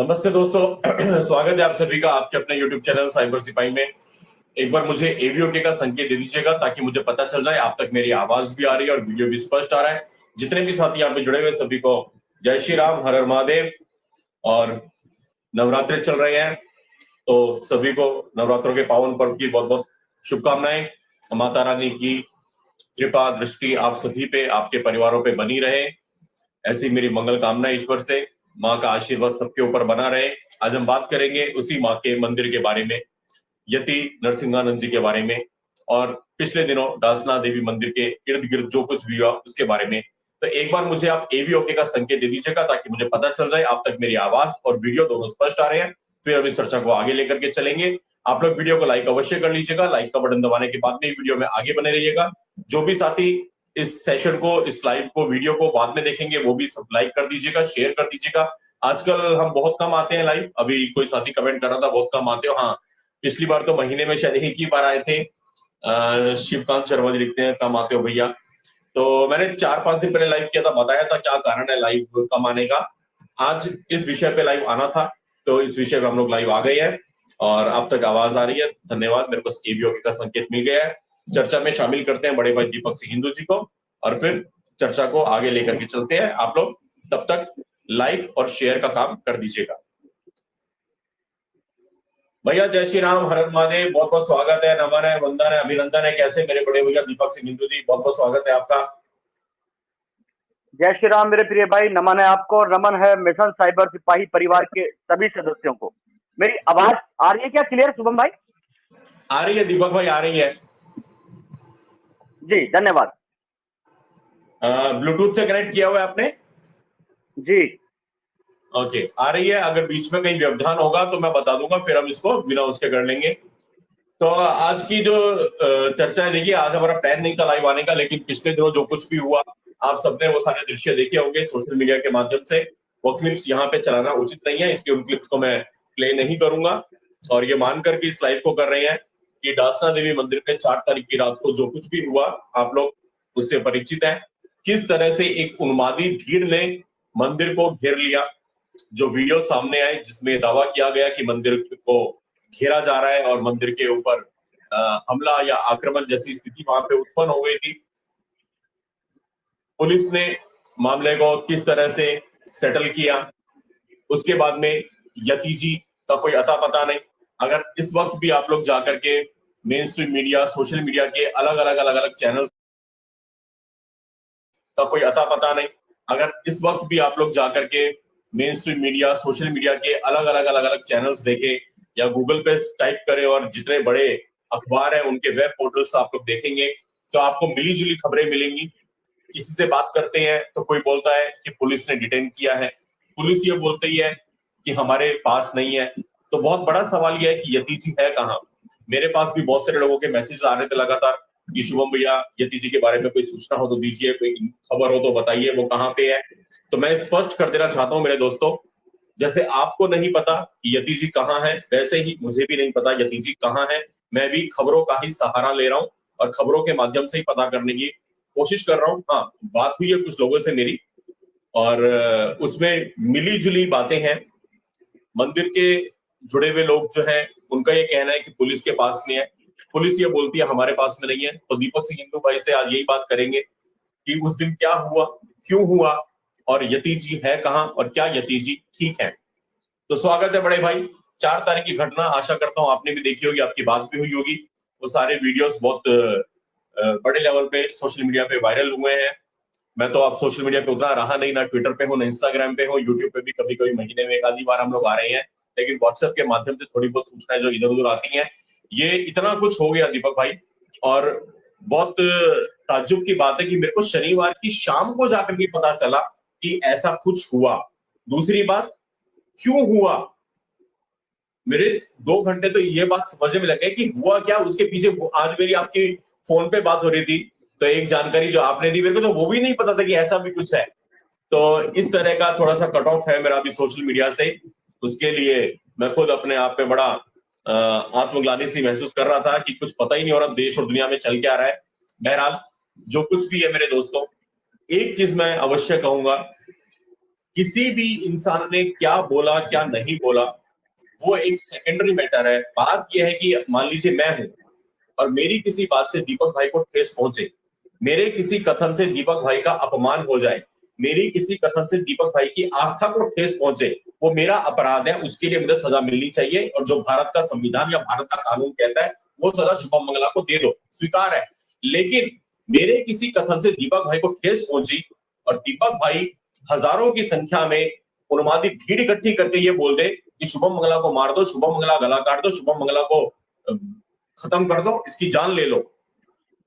नमस्ते दोस्तों। स्वागत है आप सभी का आपके अपने YouTube चैनल साइबर सिपाही में। एक बार मुझे एवीओके का संकेत दे दीजिएगा ताकि मुझे पता चल जाए आप तक मेरी आवाज भी आ रही है और वीडियो भी स्पष्ट आ रहा है। जितने भी साथी यहाँ पे जुड़े हुए सभी को जय श्री राम, हर हर महादेव। और नवरात्रे चल रहे हैं तो सभी को नवरात्रों के पावन पर्व की बहुत बहुत शुभकामनाएं। माता रानी की कृपा दृष्टि आप सभी पे, आपके परिवारों पे बनी रहे, ऐसी मेरी मंगल कामना ईश्वर से। माँ का आशीर्वाद सबके ऊपर बना रहे। आज हम बात करेंगे उसी माँ के मंदिर के बारे में, यति नरसिंहानंद जी के बारे में, और पिछले दिनों डासना देवी मंदिर के इर्द गिर्द जो कुछ भी हुआ उसके बारे में। तो एक बार मुझे आप एवीओके का संकेत दे दीजिएगा ताकि मुझे पता चल जाए आप तक मेरी आवाज और वीडियो दोनों स्पष्ट आ रहे हैं। फिर हम इस चर्चा को आगे लेकर के चलेंगे। आप लोग वीडियो को लाइक अवश्य कर लीजिएगा। लाइक का बटन दबाने के बाद में वीडियो में आगे बने रहिएगा। जो भी साथी इस सेशन को, इस लाइव को, वीडियो को बाद में देखेंगे वो भी सब लाइक कर दीजिएगा, शेयर कर दीजिएगा। आजकल हम बहुत कम आते हैं लाइव। अभी कोई साथी कमेंट कर रहा था बहुत कम आते हो। हाँ, पिछली बार तो महीने में शायद एक ही बार आए थे। शिवकांत शर्मा जी लिखते हैं कम आते हो भैया। तो मैंने 4-5 दिन पहले लाइव किया था, बताया था क्या कारण है लाइव कम आने का। आज इस विषय पे लाइव आना था तो इस विषय पे हम लोग लाइव आ गए हैं और अब तक आवाज आ रही है। धन्यवाद, मेरे को एवीओके का संकेत मिल गया है। चर्चा में शामिल करते हैं बड़े भाई दीपक सिंह हिंदू जी को और फिर चर्चा को आगे लेकर के चलते हैं। आप लोग तब तक लाइक और शेयर का काम कर दीजिएगा। भैया जय श्री राम, हर हर महादेव, बहुत बहुत स्वागत है, नमन है, वंदन है, अभिनंदन है। कैसे मेरे बड़े भैया दीपक सिंह हिंदू जी, बहुत बहुत स्वागत है आपका। जय श्री राम मेरे प्रिय भाई, नमन है आपको और नमन है मिशन साइबर सिपाही परिवार के सभी सदस्यों को। मेरी आवाज आ रही है क्या क्लियर शुभम भाई? आ रही है दीपक भाई, आ रही है जी, धन्यवाद। ब्लूटूथ से कनेक्ट किया हुआ है आपने? जी ओके, आ रही है। अगर बीच में कहीं व्यवधान होगा तो मैं बता दूंगा, फिर हम इसको बिना उसके कर लेंगे। तो आज की जो चर्चा है, देखिए आज हमारा प्लान नहीं था लाइव आने का, लेकिन पिछले दिनों जो कुछ भी हुआ आप सबने वो सारे दृश्य देखे होंगे सोशल मीडिया के माध्यम से। वो क्लिप्स यहाँ पे चलाना उचित नहीं है, इसलिए उन क्लिप्स को मैं प्ले नहीं करूंगा। और ये मान करके इस लाइव को कर रहे हैं कि डासना देवी मंदिर पे 4 तारीख की रात को जो कुछ भी हुआ आप लोग उससे परिचित हैं। किस तरह से एक उन्मादी भीड़ ने मंदिर को घेर लिया, जो वीडियो सामने आए जिसमें दावा किया गया कि मंदिर को घेरा जा रहा है और मंदिर के ऊपर हमला या आक्रमण जैसी स्थिति वहां पे उत्पन्न हो गई थी। पुलिस ने मामले को किस तरह से सेटल किया, उसके बाद में यति जी का कोई अता पता नहीं। अगर इस वक्त भी आप लोग जाकर के main stream media, social media के अलग अलग चैनल का कोई अता पता नहीं। अगर इस वक्त भी आप लोग जाकर के main stream media, social media के अलग अलग चैनल्स देखें या गूगल पे टाइप करें और जितने बड़े अखबार हैं उनके वेब पोर्टल्स आप लोग देखेंगे तो आपको मिली जुली खबरें मिलेंगी। किसी से बात करते हैं तो कोई बोलता है कि पुलिस ने डिटेन किया है, पुलिस ये बोलती है कि हमारे पास नहीं है। तो बहुत बड़ा सवाल यह है कि यति जी है कहाँ। मेरे पास भी बहुत सारे लोगों के मैसेज आ रहे थे लगातार कि शुभम भैया यति जी के बारे में कोई सूचना हो तो दीजिए, कोई खबर हो तो बताइए वो कहाँ पे है। तो मैं स्पष्ट कर देना चाहता हूँ मेरे दोस्तों, जैसे आपको नहीं पता कि यति जी कहाँ है, वैसे ही मुझे भी नहीं पता यति जी कहाँ है। मैं भी खबरों का ही सहारा ले रहा हूँ और खबरों के माध्यम से ही पता करने की कोशिश कर रहा हूँ। हाँ, बात हुई है कुछ लोगों से मेरी और उसमें मिली जुली बातें हैं। मंदिर के जुड़े हुए लोग जो हैं उनका ये कहना है कि पुलिस के पास में है, पुलिस ये बोलती है हमारे पास में नहीं है। तो दीपक सिंह हिंदू भाई से आज यही बात करेंगे कि उस दिन क्या हुआ, क्यों हुआ और यति जी है कहाँ और क्या यति जी ठीक है। तो स्वागत है बड़े भाई। 4 तारीख की घटना आशा करता हूँ आपने भी देखी होगी, आपकी बात भी हुई होगी। वो सारे वीडियोस बहुत बड़े लेवल पे सोशल मीडिया पे वायरल हुए हैं। मैं तो अब सोशल मीडिया पे उतना रहा नहीं, ना ट्विटर पे हो, ना इंस्टाग्राम पे हो, यूट्यूब पे भी कभी कभी महीने में एक आधी बार हम लोग आ रहे हैं, लेकिन व्हाट्सएप के माध्यम से थोड़ी बहुत सूचनाएं जो इधर उधर आती हैं। ये इतना कुछ हो गया दीपक भाई, और बहुत ताज्जुब की बात है कि मेरे को शनिवार की शाम को जाकर के पता चला कि ऐसा कुछ हुआ। दूसरी बात, क्यों हुआ, मेरे 2 घंटे तो ये बात समझने में लगे कि हुआ क्या उसके पीछे। आज मेरी आपकी फोन पे बात हो रही थी तो एक जानकारी जो आपने दी मेरे को तो वो भी नहीं पता था कि ऐसा भी कुछ है। तो इस तरह का थोड़ा सा कट ऑफ है मेरा भी सोशल मीडिया से। उसके लिए मैं खुद अपने आप पे बड़ा आत्मग्लानि सी महसूस कर रहा था कि कुछ पता ही नहीं हो रहा देश और दुनिया में चल क्या रहा है। बहरहाल जो कुछ भी है मेरे दोस्तों, एक चीज मैं अवश्य कहूंगा किसी भी इंसान ने क्या बोला क्या नहीं बोला वो एक सेकेंडरी मैटर है। बात यह है कि मान लीजिए मैं हूं और मेरी किसी बात से दीपक भाई को ठेस पहुंचे, मेरे किसी कथन से दीपक भाई का अपमान हो जाए, मेरी किसी कथन से दीपक भाई की आस्था को ठेस पहुंचे, वो मेरा अपराध है, उसके लिए मुझे सजा मिलनी चाहिए। और जो भारत का संविधान या भारत का कानून कहता है वो सजा शुभम मंगला को दे दो, स्वीकार है। लेकिन मेरे किसी कथन से दीपक भाई को ठेस पहुंची और दीपक भाई हजारों की संख्या में उन्मादी भीड़ इकट्ठी करके ये बोल दे कि शुभम मंगला को मार दो, शुभम मंगला गला काट दो, शुभम मंगला को खत्म कर दो, इसकी जान ले लो,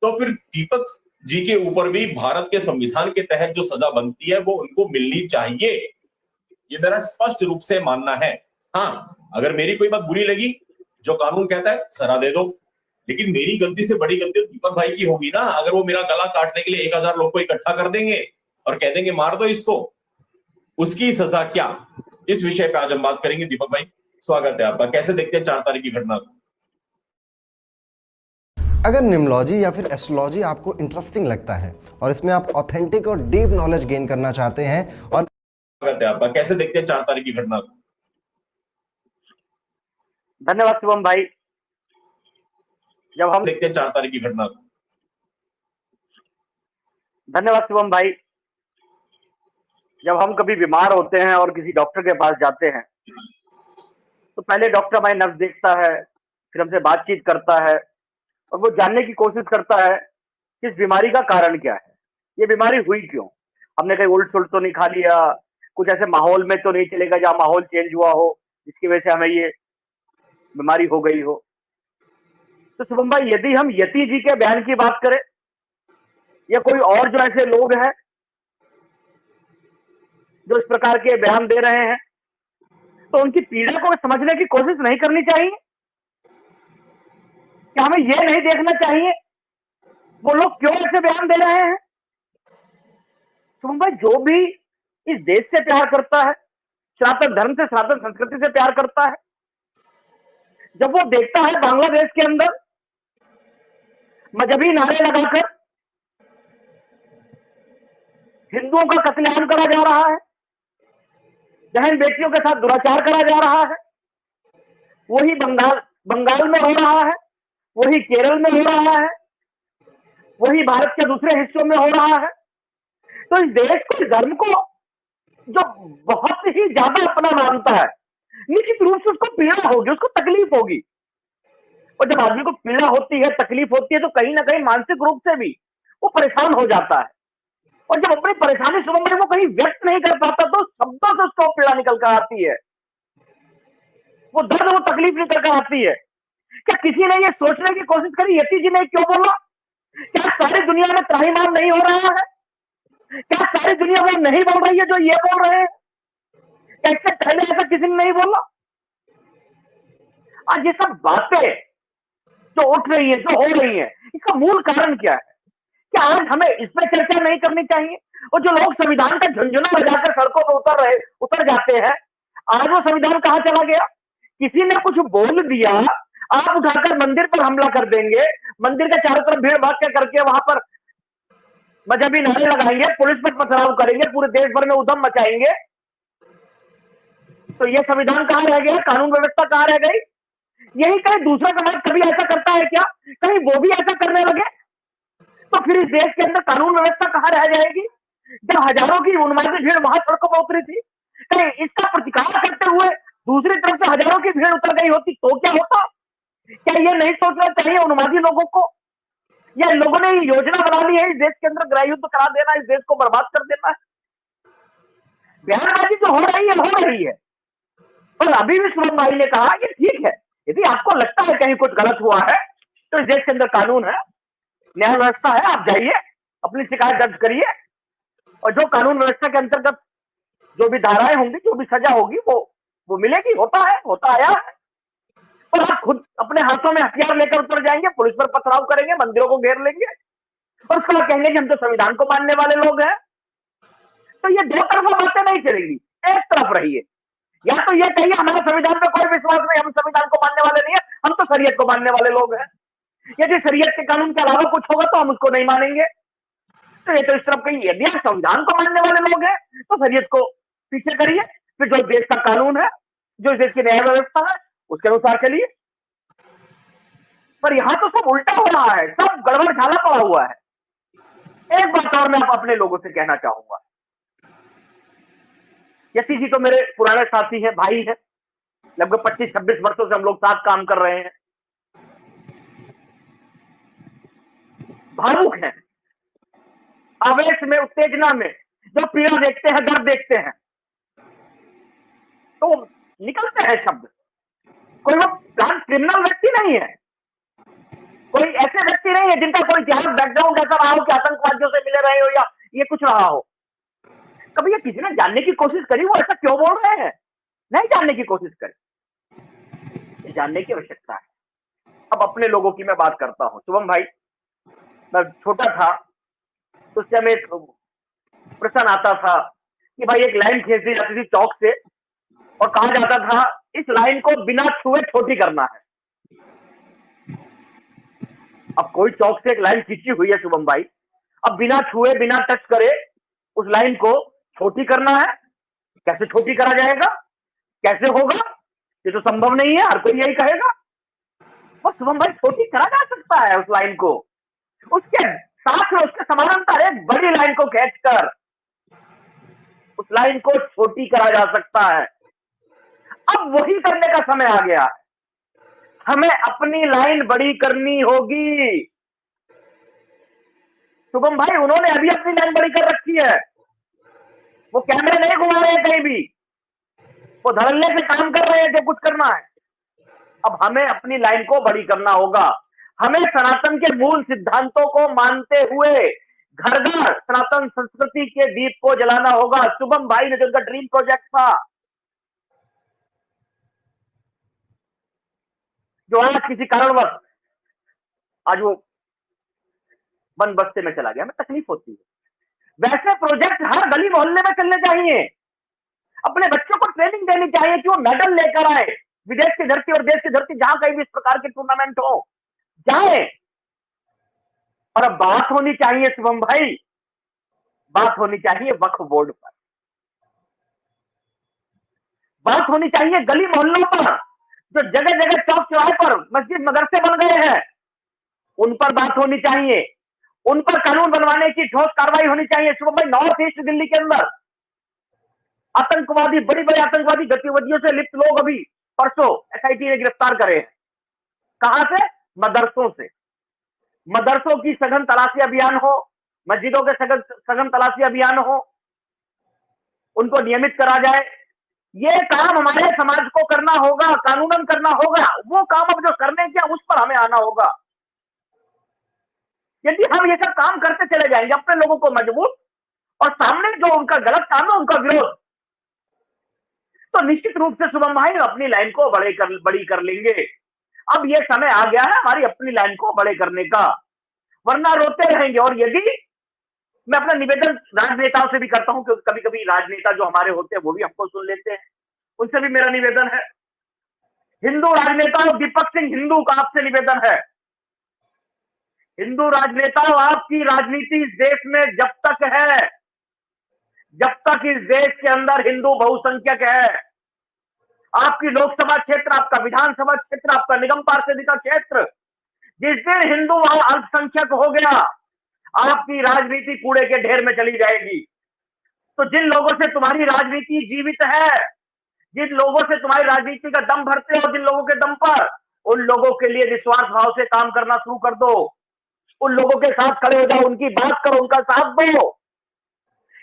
तो फिर दीपक जी के ऊपर भी भारत के संविधान के तहत जो सजा बनती है वो उनको मिलनी चाहिए। ये मेरा स्पष्ट रूप से मानना है। हाँ, अगर मेरी कोई बात बुरी लगी, जो कानून कहता है सजा दे दो, लेकिन मेरी गलती से बड़ी गलती दीपक भाई की होगी ना। अगर वो मेरा गला काटने के लिए 1000 लोग को इकट्ठा कर देंगे और कह देंगे मार दो इसको, उसकी सजा क्या? इस विषय पे आज हम बात करेंगे। दीपक भाई, स्वागत है आपका। कैसे देखते हैं 4 तारीख की घटना को? अगर न्यूमरोलॉजी या फिर एस्ट्रोलॉजी आपको इंटरेस्टिंग लगता है और इसमें आप ऑथेंटिक और डीप नॉलेज गेन करना चाहते हैं और स्वागत है आपका। कैसे देखते हैं 4 तारीख की घटना को? धन्यवाद शुभम भाई। जब हम देखते हैं 4 तारीख की घटना को। धन्यवाद शुभम भाई। जब हम कभी बीमार होते हैं और किसी डॉक्टर के पास जाते हैं तो पहले डॉक्टर हमारी नब्ज देखता है, फिर हमसे बातचीत करता है और वो जानने की कोशिश करता है कि इस बीमारी का कारण क्या है, ये बीमारी हुई क्यों। हमने कहीं उल्ट सुल्ट तो नहीं खा लिया, कुछ ऐसे माहौल में तो नहीं चलेगा जहाँ माहौल चेंज हुआ हो जिसकी वजह से हमें ये बीमारी हो गई हो। तो शुभम भाई, यदि हम यति जी के बयान की बात करें या कोई और जो ऐसे लोग हैं जो इस प्रकार के बयान दे रहे हैं, तो उनकी पीड़ा को समझने की कोशिश नहीं करनी चाहिए? क्या हमें यह नहीं देखना चाहिए वो लोग क्यों ऐसे बयान दे रहे हैं? शुभम भाई, जो भी इस देश से प्यार करता है, सनातन धर्म से, सनातन संस्कृति से प्यार करता है, जब वो देखता है बांग्लादेश के अंदर मजहबी नारे लगाकर हिंदुओं का कत्लेआम करा जा रहा है, बहन बेटियों के साथ दुराचार करा जा रहा है, वही बंगाल में हो रहा है, वही केरल में हो रहा है, वही भारत के दूसरे हिस्सों में हो रहा है, तो इस देश को, इस धर्म को जो बहुत ही ज्यादा अपना मानता है, निश्चित रूप से उसको पीड़ा होगी, उसको तकलीफ होगी। और जब आदमी को पीड़ा होती है, तकलीफ होती है, तो कहीं ना कहीं मानसिक रूप से भी वो परेशान हो जाता है। और जब अपनी परेशानी शुभम भाई वो कहीं व्यक्त नहीं कर पाता तो शब्दों से उसको पीड़ा निकल कर आती है, वो दर्द, वो तकलीफ निकल कर आती है। क्या किसी ने ये सोचने की कोशिश करी यति जी ने क्यों बोला? क्या सारी दुनिया में त्राहिमाम नहीं हो रहा है? क्या सारी दुनिया में नहीं बोल रही है जो ये बोल रहे हैं? क्या इससे पहले ऐसा किसी ने नहीं बोला? आज ये सब बातें जो उठ रही है, जो हो रही है, इसका मूल कारण क्या है? क्या आज हमें इस पर चर्चा नहीं करनी चाहिए? और जो लोग संविधान का झुंझुना बजाकर सड़कों पर उतर जाते हैं, आज वो संविधान कहां चला गया? किसी ने कुछ बोल दिया, आप उठाकर मंदिर पर हमला कर देंगे, मंदिर के चारों तरफ भीड़ भाग करके वहां पर मजहबी नारे लगाएंगे, पुलिस पर पथराव करेंगे, पूरे देश भर में उधम मचाएंगे, तो ये संविधान कहां रह गया? कानून व्यवस्था कहां रह गई? यही कहीं दूसरा समाज कभी ऐसा करता है क्या? कहीं वो भी ऐसा करने लगे तो फिर इस देश के अंदर कानून व्यवस्था कहां रह जाएगी? जब हजारों की उन्मादी भीड़ वहां सड़कों पर उतरी थी, कहीं इसका प्रतिकार करते हुए दूसरी तरफ से हजारों की भीड़ उतर गई होती तो क्या होता? क्या ये नहीं सोचना चाहिए उन्मादी लोगों को? या इन लोगों ने ये योजना बना ली है इस देश के अंदर गृह युद्ध करा देना, इस देश को बर्बाद कर देना है? बयानबाजी जो हो रही है। पर अभी भी शुभम भाई ने कहा ये ठीक है, यदि आपको लगता है कहीं कुछ गलत हुआ है तो इस देश के अंदर कानून है, न्याय व्यवस्था है, आप जाइए, अपनी शिकायत दर्ज करिए और जो कानून व्यवस्था के अंतर्गत जो भी धाराएं होंगी, जो भी सजा होगी वो मिलेगी। होता आया है। और आप खुद अपने हाथों में हथियार लेकर उतर जाएंगे, पुलिस पर पथराव करेंगे, मंदिरों को घेर लेंगे और उसके बाद कहेंगे कि हम तो संविधान को मानने वाले लोग हैं। तो ये दो तरफा बातें नहीं चलेंगी, एक तरफ रहिए। या तो ये कहिए हमारे संविधान में कोई विश्वास नहीं, हम संविधान को मानने वाले नहीं है, हम तो शरीयत को मानने वाले लोग हैं। यदि शरीयत के कानून के अलावा कुछ होगा तो हम उसको नहीं मानेंगे। तो ये तो इस तरफ कहिए, यदि आप संविधान को मानने वाले लोग हैं तो शरीयत को पीछे करिए, फिर जो देश का कानून है, जो देश की न्याय व्यवस्था है, उसके अनुसार चलिए। पर यहां तो सब उल्टा हो रहा है, सब गड़बड़ झाला पड़ा हुआ है। एक बात और मैं अपने लोगों से कहना चाहूंगा, यति जी तो मेरे पुराने साथी हैं, भाई हैं, लगभग 25-26 वर्षों से हम लोग साथ काम कर रहे हैं। भावुक हैं, आवेश में, उत्तेजना में, जो पीड़ा देखते हैं, दर्द देखते हैं, तो निकलते हैं शब्द। कोई वो क्रिमिनल व्यक्ति नहीं है, कोई ऐसे व्यक्ति नहीं है जिनका कोई इतिहास बैकग्राउंड ऐसा रहा हो कि आतंकवादियों से मिले रहे हो या ये कुछ रहा हो। कभी ये किसी ने जानने की कोशिश करी वो ऐसा क्यों बोल रहे हैं? नहीं जानने की कोशिश करी, जानने की आवश्यकता है। अब अपने लोगों की मैं बात करता हूं। शुभम भाई, मैं छोटा था तो उस समय एक प्रश्न आता था कि भाई एक लाइन खींच दी जाती थी चौक से और कहा जाता था इस लाइन को बिना छुए छोटी करना है। अब कोई चौक से एक लाइन खींची हुई है शुभम भाई, अब बिना छुए बिना टच करे उस लाइन को छोटी करना है। कैसे छोटी करा जाएगा, कैसे होगा? ये तो संभव नहीं है, हर कोई यही कहेगा। और शुभम भाई छोटी करा जा सकता है उस लाइन को, उसके साथ में उसके समानांतर एक बड़ी लाइन को खींचकर उस लाइन को छोटी करा जा सकता है। अब वही करने का समय आ गया, हमें अपनी लाइन बड़ी करनी होगी। शुभम भाई उन्होंने अभी अपनी लाइन बड़ी कर रखी है, वो कैमरे नहीं घुमा रहे हैं कहीं भी, वो धड़ल्ले से काम कर रहे हैं जो कुछ करना है। अब हमें अपनी लाइन को बड़ी करना होगा, हमें सनातन के मूल सिद्धांतों को मानते हुए घर घर सनातन संस्कृति के दीप को जलाना होगा। शुभम भाई ने जो उनका ड्रीम प्रोजेक्ट था, जो आज किसी कारणवश आज वो बंद बस्ते में चला गया, हमें तकलीफ होती है। वैसे प्रोजेक्ट हर गली मोहल्ले में चलने चाहिए, अपने बच्चों को ट्रेनिंग देनी चाहिए कि वो मेडल लेकर आए, विदेश की धरती और देश की धरती जहां कहीं भी इस प्रकार के टूर्नामेंट हो जाए। और अब बात होनी चाहिए शुभम भाई, बात होनी चाहिए वक्फ बोर्ड पर, बात होनी चाहिए गली मोहल्लों पर, जो जगह जगह चौक चौराहे पर मस्जिद मदरसे बन गए हैं उन पर बात होनी चाहिए, उन पर कानून बनवाने की ठोस कार्रवाई होनी चाहिए। शुभम भाई नॉर्थ ईस्ट दिल्ली के अंदर आतंकवादी, बड़ी बड़ी आतंकवादी गतिविधियों से लिप्त लोग अभी परसों एसआईटी ने गिरफ्तार करे हैं। कहां से? मदरसों से। मदरसों की सघन तलाशी अभियान हो, मस्जिदों के सघन तलाशी अभियान हो, उनको नियमित करा जाए। ये काम हमारे समाज को करना होगा, कानूनन करना होगा। वो काम अब जो करने के उस पर हमें आना होगा। यदि हम ये सब काम करते चले जाएंगे, अपने लोगों को मजबूत, और सामने जो उनका गलत काम है उनका विरोध, तो निश्चित रूप से शुभम भाई अपनी लाइन को बड़ी कर लेंगे। अब ये समय आ गया है हमारी अपनी लाइन को बड़े करने का, वरना रोते रहेंगे। और यदि मैं अपना निवेदन राजनेताओं से भी करता हूं, क्योंकि कभी कभी राजनेता जो हमारे होते हैं वो भी हमको सुन लेते हैं, उनसे भी मेरा निवेदन है, हिंदू राजनेताओं, दीपक सिंह हिंदू का आपसे निवेदन है, हिंदू राजनेताओं, आपकी राजनीति इस देश में जब तक है, जब तक इस देश के अंदर हिंदू बहुसंख्यक है, आपकी लोकसभा क्षेत्र, आपका विधानसभा क्षेत्र, आपका निगम पार्षदिका क्षेत्र, जिस दिन हिंदू वहां अल्पसंख्यक हो गया, आपकी राजनीति कूड़े के ढेर में चली जाएगी। तो जिन लोगों से तुम्हारी राजनीति जीवित है, जिन लोगों से तुम्हारी राजनीति का दम भरते हो, जिन लोगों के दम पर, उन लोगों के लिए निस्वार्थ भाव से काम करना शुरू कर दो, उन लोगों के साथ खड़े हो जाओ, उनकी बात करो, उनका साथ दो।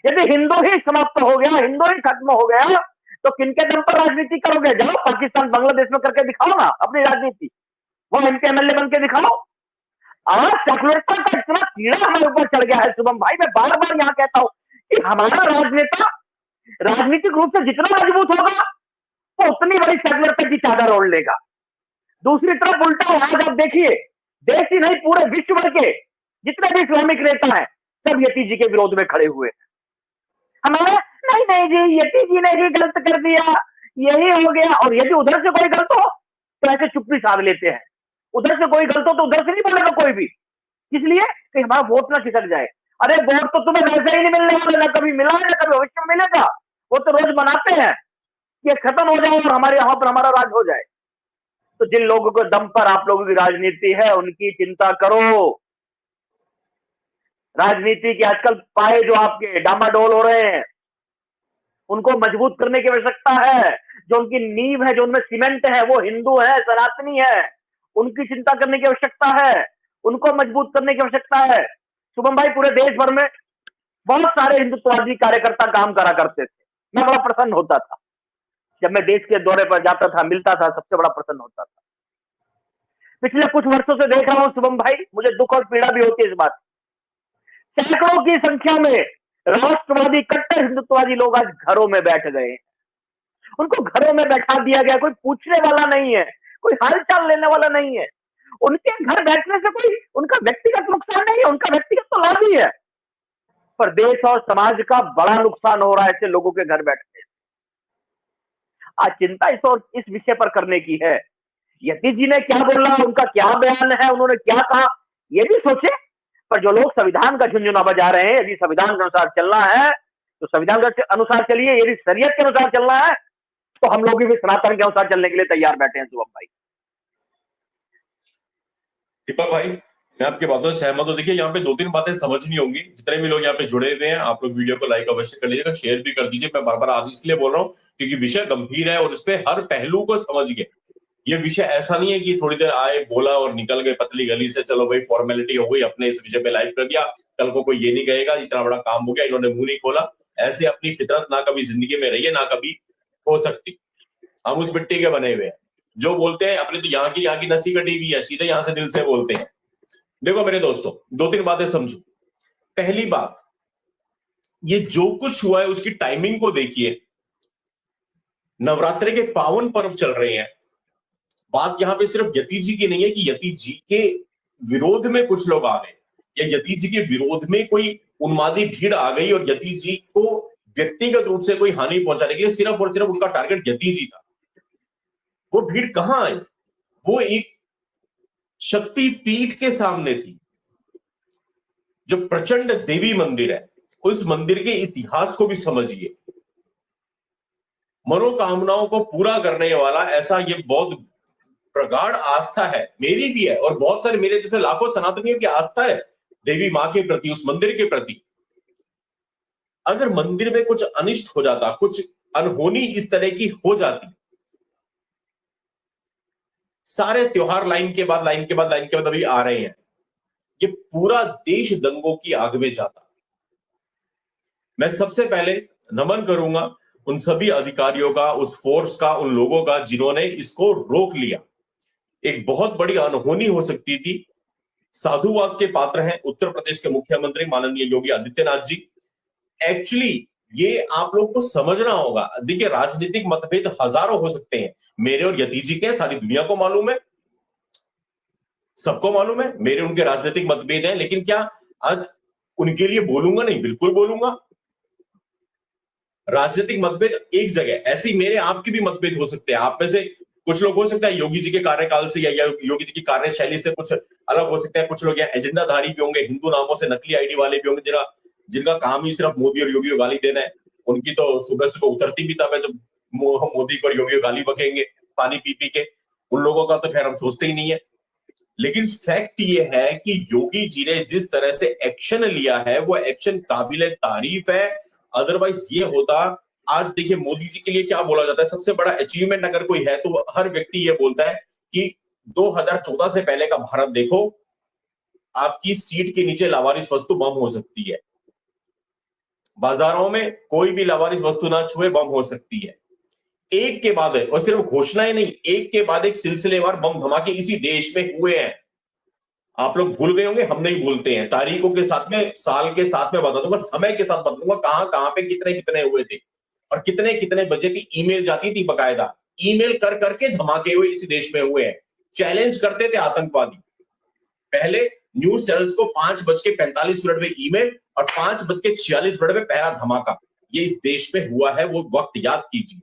यदि हिंदू ही समाप्त हो गया, हिंदू ही खत्म हो गया, तो किनके दम पर राजनीति करोगे? जाओ पाकिस्तान बांग्लादेश में करके दिखाओ ना अपनी राजनीति, वो एमपी एमएलए बन के दिखाओ। आज सेकुलरिज्म का इतना कीड़ा हमारे ऊपर चढ़ गया है शुभम भाई, मैं बार बार यहाँ कहता हूं कि हमारा राजनेता राजनीतिक रूप से जितना मजबूत होगा वो उतनी बड़ी सेकुलरिज्म की चादर ओढ़ लेगा। दूसरी तरफ उल्टा आज आप देखिए, देश ही नहीं पूरे विश्व भर के जितने भी इस्लामिक नेता हैं सब यति जी के विरोध में खड़े हुए। हमारे नहीं नहीं जी यति जी ने ही गलत कर दिया, यही हो गया। और यदि उधर से कोई गलत हो तो ऐसे चुप्पी साध लेते हैं, उधर से कोई गलत हो तो उधर से नहीं बोलेगा कोई भी, इसलिए कि हमारा वोट ना खिसक जाए। अरे वोट तो तुम्हें वैसे ही नहीं मिलने वाला, ना कभी मिला है ना कभी भविष्य में मिलेगा। वो तो रोज मनाते हैं कि ये खत्म हो जाए और हमारे यहाँ पर हमारा राज हो जाए। तो जिन लोगों के दम पर आप लोगों की राजनीति है उनकी चिंता करो। राजनीति के आजकल पाए जो आपके डामाडोल हो रहे हैं उनको मजबूत करने की आवश्यकता है। जो उनकी नींव है, जो उनमें सीमेंट है, वो हिंदू है, सनातनी है, उनकी चिंता करने की आवश्यकता है, उनको मजबूत करने की आवश्यकता है। शुभम भाई, पूरे देश भर में बहुत सारे हिंदुत्ववादी कार्यकर्ता काम करा करते थे। मैं बड़ा प्रसन्न होता था जब मैं देश के दौरे पर जाता था, मिलता था, सबसे बड़ा प्रसन्न होता था। पिछले कुछ वर्षों से देख रहा हूं शुभम भाई, मुझे दुख और पीड़ा भी होती है इस बात। सैकड़ों की संख्या में राष्ट्रवादी कट्टर हिंदुत्ववादी लोग आज घरों में बैठ गए हैं। उनको घरों में बैठा दिया गया, कोई पूछने वाला नहीं है, कोई हालचाल लेने वाला नहीं है। उनके घर बैठने से कोई उनका व्यक्तिगत नुकसान नहीं है, उनका व्यक्तिगत तो लाभ ही है, पर देश और समाज का बड़ा नुकसान हो रहा है ऐसे लोगों के घर बैठने। आज चिंता इस विषय पर करने की है। यतीश जी ने क्या बोला, उनका क्या बयान है, उन्होंने क्या कहा, ये भी सोचे। पर जो लोग संविधान का झुनझुना बजा रहे हैं, यदि संविधान के अनुसार चलना है तो संविधान के अनुसार चलिए, यदि शरीयत के अनुसार चलना है तो हम लोग भी सनातन के अनुसार चलने के लिए तैयार बैठे हैं। शुभम भाई, दीपक भाई, मैं आपकी बातों से सहमत हूं। देखिए, यहाँ पे 2-3 बातें समझनी होंगी। जितने भी लोग यहाँ पे जुड़े हुए हैं, आप लोग वीडियो को लाइक अवश्य कर लीजिएगा, शेयर भी कर दीजिए। मैं बार बार आज इसलिए बोल रहा हूँ क्योंकि विषय गंभीर है और इसपे हर पहलू को समझिए। ये विषय ऐसा नहीं है कि थोड़ी देर आए, बोला और निकल गए पतली गली से, चलो भाई फॉर्मेलिटी हो गई, अपने इस विषय पे लाइव कर दिया, कल को कोई ये नहीं कहेगा इतना बड़ा काम हो गया, इन्होंने मुंह नहीं खोला। ऐसे अपनी फितरत ना कभी जिंदगी में रही है, ना कभी हो सकती। हम उस मिट्टी के बने हुए हैं। जो बोलते हैं अपने तो यहाँ की नसी कटी हुई है, सीधे यहाँ से दिल से बोलते हैं। देखो मेरे दोस्तों, 2-3 बातें समझो। पहली बात, ये जो कुछ हुआ है उसकी टाइमिंग को देखिए। नवरात्रि के पावन पर्व चल रहे हैं। बात यहां पे सिर्फ यतीश जी की नहीं है कि यतीश जी के विरोध में कुछ लोग आ गए या यतीश जी के विरोध में कोई उन्मादी भीड़ आ गई और यतीश जी को व्यक्तिगत रूप से कोई हानि पहुंचाने के लिए सिर्फ और सिर्फ उनका टारगेट यतीश जी था। वो भीड़ कहां आई? वो एक शक्ति पीठ के सामने थी, जो प्रचंड देवी मंदिर है। उस मंदिर के इतिहास को भी समझिए। मनोकामनाओं को पूरा करने वाला ऐसा ये बहुत प्रगाढ़ आस्था है, मेरी भी है और बहुत सारे मेरे जैसे लाखों सनातनियों की आस्था है देवी मां के प्रति, उस मंदिर के प्रति। अगर मंदिर में कुछ अनिष्ट हो जाता, कुछ अनहोनी इस तरह की हो जाती, सारे त्योहार लाइन के बाद अभी आ रहे हैं, ये पूरा देश दंगों की आग में जाता। मैं सबसे पहले नमन करूंगा उन सभी अधिकारियों का, उस फोर्स का, उन लोगों का जिन्होंने इसको रोक लिया। एक बहुत बड़ी अनहोनी हो सकती थी। साधुवाद के पात्र हैं उत्तर प्रदेश के मुख्यमंत्री माननीय योगी आदित्यनाथ जी। एक्चुअली ये आप लोग को समझना होगा। देखिए, राजनीतिक मतभेद हजारों हो सकते हैं, मेरे और यतीश जी के सारी दुनिया को मालूम है, सबको मालूम है मेरे उनके राजनीतिक मतभेद हैं। लेकिन क्या आज उनके लिए बोलूंगा? नहीं, बिल्कुल बोलूंगा। राजनीतिक मतभेद एक जगह, ऐसी मेरे आपकी भी मतभेद हो सकते हैं। आप में से कुछ लोग हो सकता है योगी जी के कार्यकाल से या योगी जी की कार्यशैली से कुछ अलग हो सकता है। कुछ लोग यहाँ एजेंडाधारी भी होंगे, हिंदू नामों से नकली आईडी वाले भी होंगे, जिनका काम ही सिर्फ मोदी और योगी को गाली देना है। उनकी तो सुबह सुबह उतरती भी तब है जब मोदी को और योगी को गाली बकेंगे पानी पी पी के। उन लोगों का तो खैर हम सोचते ही नहीं है। लेकिन फैक्ट ये है कि योगी जी ने जिस तरह से एक्शन लिया है वो एक्शन काबिले तारीफ है। अदरवाइज ये होता, आज देखिए मोदी जी के लिए क्या बोला जाता है, सबसे बड़ा अचीवमेंट अगर कोई है तो हर व्यक्ति ये बोलता है कि 2014 से पहले का भारत देखो, आपकी सीट के नीचे लावारिस वस्तु बम हो सकती है, बाजारों में कोई भी लावारिस वस्तु ना छुए बम हो सकती है। एक के बाद है, और सिर्फ घोषणाएं नहीं, एक के बाद एक सिलसिलेवार बम धमाके इसी देश में हुए हैं। आप लोग भूल गए होंगे, हम नहीं भूलते हैं। तारीखों के साथ में, साल के साथ में बता दूंगा, समय के साथ बता दूंगा कहां कहां पे कितने कितने हुए थे और कितने कितने बजे की ईमेल जाती थी। बकायदा ईमेल कर करके धमाके हुए इसी देश में हुए हैं। चैलेंज करते थे आतंकवादी। पहले न्यूज चैनल्स को 5:45 में ईमेल और 5:46 में पहला धमाका, ये इस देश में हुआ है। वो वक्त याद कीजिए।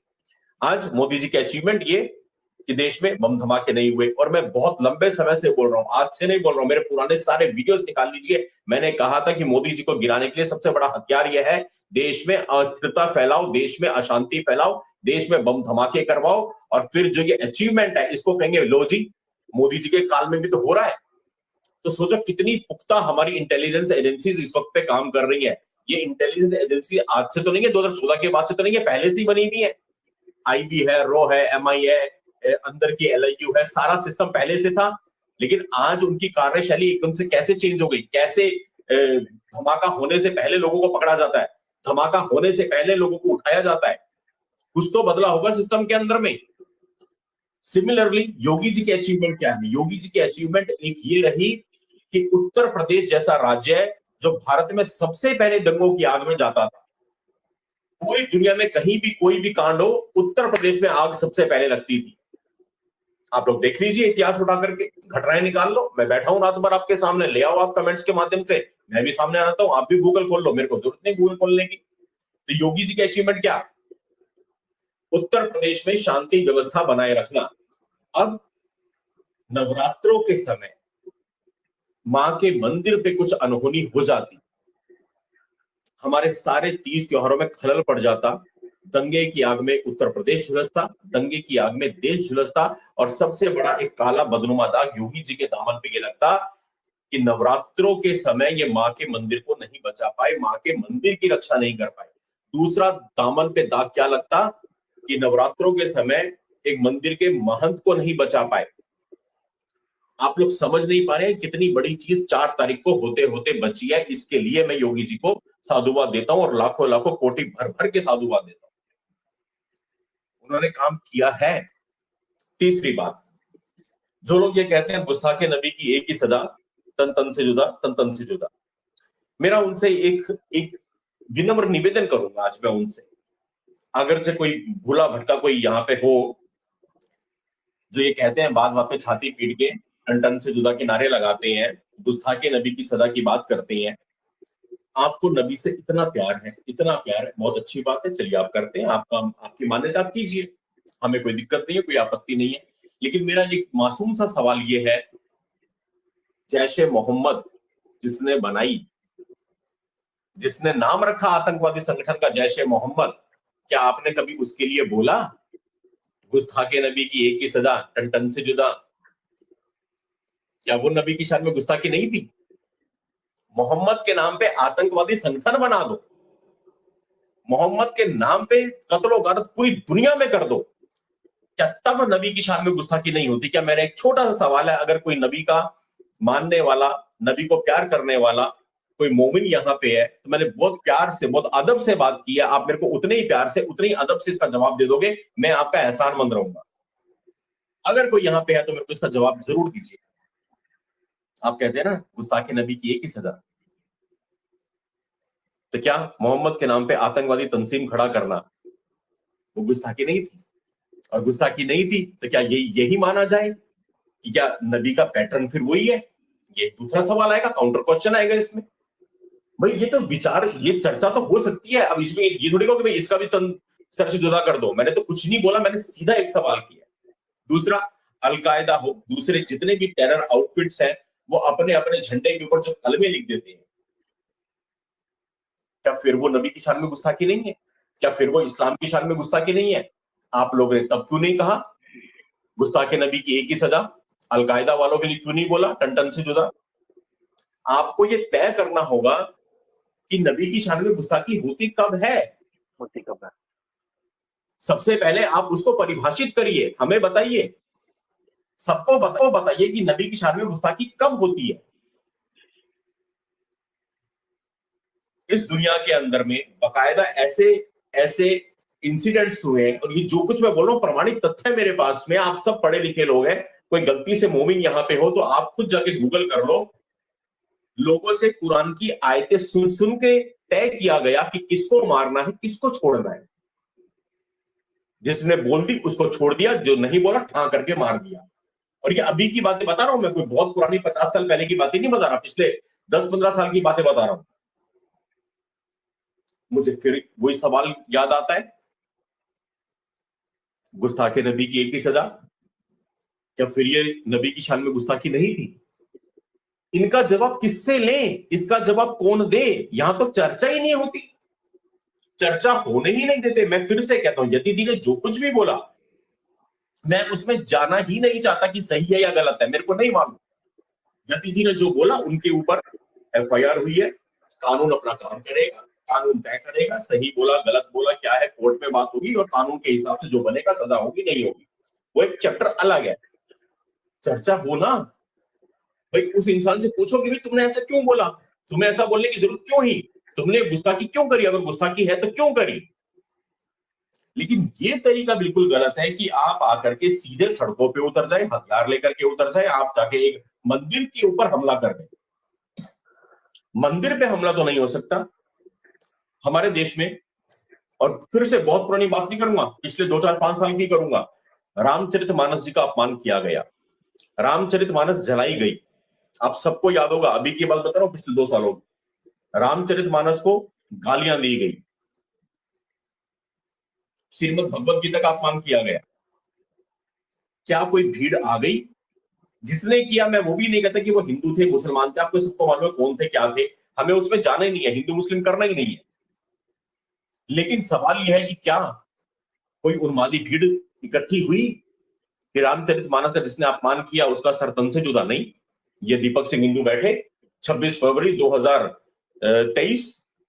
आज मोदी जी के अचीवमेंट ये कि देश में बम धमाके नहीं हुए। और मैं बहुत लंबे समय से बोल रहा हूं, आज से नहीं बोल रहा हूं, मेरे पुराने सारे वीडियोस निकाल लीजिए। मैंने कहा था कि मोदी जी को गिराने के लिए सबसे बड़ा हथियार यह है, देश में अस्थिरता फैलाओ, देश में अशांति फैलाओ, देश में बम धमाके करवाओ, और फिर जो ये अचीवमेंट है इसको कहेंगे लो जी मोदी जी के काल में भी तो हो रहा है। तो सोचो कितनी पुख्ता हमारी इंटेलिजेंस एजेंसीज इस वक्त पे काम कर रही है। ये इंटेलिजेंस एजेंसी आज से तो नहीं है, 2014 के बाद से तो नहीं है, पहले से ही बनी हुई है। आईबी है, रो है, एमआई है, अंदर की एलआईयू है, सारा सिस्टम पहले से था। लेकिन आज उनकी कार्यशैली एकदम से कैसे चेंज हो गई, कैसे धमाका होने से पहले लोगों को पकड़ा जाता है, धमाका होने से पहले लोगों को उठाया जाता है। कुछ तो बदला होगा सिस्टम के अंदर में। सिमिलरली योगी जी की अचीवमेंट क्या है? योगी जी की अचीवमेंट एक ये रही कि उत्तर प्रदेश जैसा राज्य है जो भारत में सबसे पहले दंगों की आग में जाता था। पूरी दुनिया में कहीं भी कोई भी कांड हो, उत्तर प्रदेश में आग सबसे पहले लगती थी। आप लोग देख लीजिए, इतिहास उठा करके घटनाएं निकाल लो। मैं बैठा हूं रात भर आपके सामने, ले आओ आप कमेंट्स के माध्यम से, मैं भी सामने आता हूं, आप भी गूगल खोल लो, मेरे को जरूरत नहीं गूगल खोलने की। तो योगी जी की अचीवमेंट क्या? उत्तर प्रदेश में शांति व्यवस्था बनाए रखना। अब नवरात्रों के समय मां के मंदिर पे कुछ अनहोनी हो जाती, हमारे सारे तीज त्योहारों में खलल पड़ जाता, दंगे की आग में उत्तर प्रदेश झुलसता, दंगे की आग में देश झुलसता, और सबसे बड़ा एक काला बदनुमा दाग योगी जी के दामन पे ये लगता कि नवरात्रों के समय ये मां के मंदिर को नहीं बचा पाए, मां के मंदिर की रक्षा नहीं कर पाए। दूसरा दामन पे दाग क्या लगता कि नवरात्रों के समय एक मंदिर के महंत को नहीं बचा पाए। आप लोग समझ नहीं पा रहे कितनी बड़ी चीज 4 तारीख को होते होते बची है। इसके लिए मैं योगी जी को साधुवाद देता हूं, और लाखों लाखों कोटि भर भर के साधुवाद देता हूं। उन्होंने काम किया है। तीसरी बात, जो लोग ये कहते हैं गुस्ताखे नबी की एक ही सजा, तन तन से जुदा, तन तन से जुदा, मेरा उनसे एक विनम्र निवेदन करूंगा आज मैं उनसे। अगर से कोई भूला भटका कोई यहाँ पे हो जो ये कहते हैं बात बात पे छाती पीट के टन टन से जुदा के नारे लगाते हैं, गुस्ताखे नबी की सजा की बात करते हैं, आपको नबी से इतना प्यार है, इतना प्यार है, बहुत अच्छी बात है, चलिए आप करते हैं, आपका आपकी मान्यता आप कीजिए, हमें कोई दिक्कत नहीं है, कोई आपत्ति नहीं है। लेकिन मेरा एक मासूम सा सवाल ये है, जैश ए मोहम्मद जिसने बनाई, जिसने नाम रखा आतंकवादी संगठन का जैश ए मोहम्मद, क्या आपने कभी उसके लिए बोला गुस्ताखे नबी की एक ही सजा, टन टन से जुदा? क्या वो नबी की शान में गुस्ताखी नहीं थी? मोहम्मद के नाम पे आतंकवादी संगठन बना दो, मोहम्मद के नाम पे कत्लो गारत पूरी दुनिया में कर दो, क्या तब नबी की शान में गुस्ताखी नहीं होती? क्या? मेरा एक छोटा सा सवाल है, अगर कोई नबी का मानने वाला, नबी को प्यार करने वाला कोई मोमिन यहाँ पे है, तो मैंने बहुत प्यार से, बहुत अदब से बात की है, आप मेरे को उतने ही प्यार से, उतनी अदब से इसका जवाब दे दोगे, मैं आपका एहसानमंद रहूंगा। अगर कोई यहाँ पे है तो मेरे को इसका जवाब जरूर दीजिए। आप कहते हैं ना गुस्ताखे नबी की एक ही सजा, तो क्या मोहम्मद के नाम पे आतंकवादी तंजीम खड़ा करना वो गुस्ताखी नहीं थी? और गुस्ताखी नहीं थी तो क्या यही माना जाए कि क्या नबी का पैटर्न फिर वही है? ये दूसरा सवाल आएगा, काउंटर क्वेश्चन आएगा इसमें। भाई ये तो विचार, ये चर्चा तो हो सकती है। अब इसमें ये थोड़ी कहो कि भाई इसका भी तन सर से जुदा कर दो, मैंने तो कुछ नहीं बोला, मैंने सीधा एक सवाल किया। दूसरा, अलकायदा हो, दूसरे जितने भी टेरर आउटफिट्स हैं, वो अपने अपने झंडे के ऊपर जो कलमे लिख देते हैं, क्या फिर वो नबी की शान में गुस्ताखी नहीं है? क्या फिर वो इस्लाम की शान में गुस्ताखी नहीं है? आप लोगों ने तब क्यों नहीं कहा गुस्ताखे नबी की एक ही सजा? अलकायदा वालों के लिए क्यों नहीं बोला टन टन से जुदा? आपको ये तय करना होगा कि नबी की शान में गुस्ताखी होती कब है, होती कब है। सबसे पहले आप उसको परिभाषित करिए, हमें बताइए, सबको बताइए कि नबी की शान में गुस्ताखी कब होती है। इस दुनिया के अंदर में बाकायदा ऐसे ऐसे इंसिडेंट्स हुए हैं, और ये जो कुछ मैं बोल रहा हूं प्रमाणित तथ्य मेरे पास में, आप सब पढ़े लिखे लोग हैं, कोई गलती से मोमिन यहां पे हो तो आप खुद जाके गूगल कर लो। लोगों से कुरान की आयतें सुन सुन के तय किया गया कि किसको मारना है, किसको छोड़ना है। जिसने बोल दी उसको छोड़ दिया, जो नहीं बोला ठां करके मार दिया। और ये अभी की बातें बता रहा हूं मैं, कोई बहुत पुरानी 50 साल पहले की बातें नहीं बता रहा, पिछले 10-15 साल की बातें बता रहा हूं। मुझे फिर वही सवाल याद आता है, गुस्ताखे नबी की एक ही सजा, क्या फिर ये नबी की शान में गुस्ताखी नहीं थी? इनका जवाब किससे लें, इसका जवाब कौन दे? यहां तो चर्चा ही नहीं होती, चर्चा होने ही नहीं देते। मैं फिर से कहता हूं, यदि ने जो कुछ भी बोला मैं उसमें जाना ही नहीं चाहता कि सही है या गलत है, मेरे को नहीं मालूम। यदि ने जो बोला उनके ऊपर FIR हुई है, कानून अपना काम करेगा, कानून तय करेगा, सही बोला गलत बोला क्या है, कोर्ट में बात होगी और कानून के हिसाब से जो बनेगा सजा होगी नहीं होगी, वो एक चैप्टर अलग है। चर्चा हो ना भाई, उस इंसान से पूछो कि भाई तुमने ऐसा क्यों बोला, तुम्हें ऐसा बोलने की जरूरत क्यों ही, तुमने गुस्ताखी क्यों करी, अगर गुस्ताखी है तो क्यों करी। लेकिन ये तरीका बिल्कुल गलत है कि आप आकर के सीधे सड़कों पे उतर जाए, हथियार लेकर के उतर जाए, आप जाके एक मंदिर के ऊपर हमला कर दें। मंदिर पे हमला तो नहीं हो सकता हमारे देश में। और फिर से बहुत पुरानी बात नहीं करूंगा, पिछले 2 4 5 साल की करूंगा। रामचरितमानस जी का अपमान किया गया, रामचरितमानस जलाई गई। आप सबको याद होगा, अभी की बात बता रहा हूं, पिछले 2 सालों की। रामचरितमानस को गालियां दी गई, श्रीमद् भगवत गीता का अपमान किया गया। क्या कोई भीड़ आ गई? जिसने किया, मैं वो भी नहीं कहता कि वो हिंदू थे मुसलमान थे, आपको सबको मालूम है कौन थे क्या थे, हमें उसमें जाना ही नहीं है, हिंदू मुस्लिम करना ही नहीं है। लेकिन सवाल यह है कि क्या कोई उन्मादी भीड़ इकट्ठी हुई कि रामचरितमानस का जिसने अपमान किया उसका सर तन से जुदा नहीं? ये दीपक सिंह हिंदू बैठे 26 फरवरी 2023,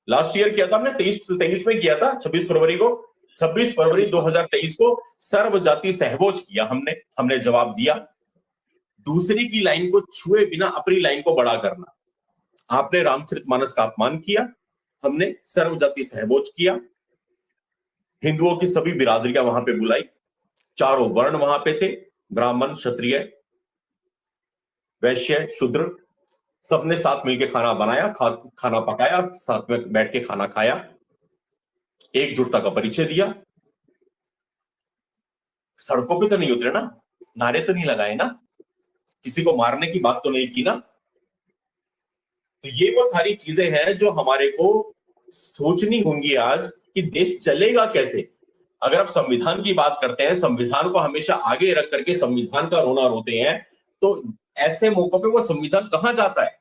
लास्ट ईयर किया था हमने, 23 में किया था 26 फरवरी को, 26 फरवरी 2023 को सर्व जाति सहभोज किया हमने जवाब दिया। दूसरी की लाइन को छुए बिना अपनी लाइन को बड़ा करना। आपने रामचरितमानस का अपमान किया, हमने सर्व जाति सहभोज किया। हिंदुओं की सभी बिरादरियां वहां पे बुलाई, चारों वर्ण वहां पे थे, ब्राह्मण क्षत्रिय वैश्य शूद्र, सबने साथ मिलकर खाना बनाया, खाना पकाया, साथ में बैठ के खाना खाया, एकजुटता का परिचय दिया। सड़कों पे तो नहीं उतरे ना, नारे तो नहीं लगाए ना, किसी को मारने की बात तो नहीं की ना। तो ये वो सारी चीजें हैं जो हमारे को सोचनी होंगी आज कि देश चलेगा कैसे। अगर आप संविधान की बात करते हैं, संविधान को हमेशा आगे रख करके संविधान का रोना रोते हैं, तो ऐसे मौकों पे वो संविधान कहां जाता है,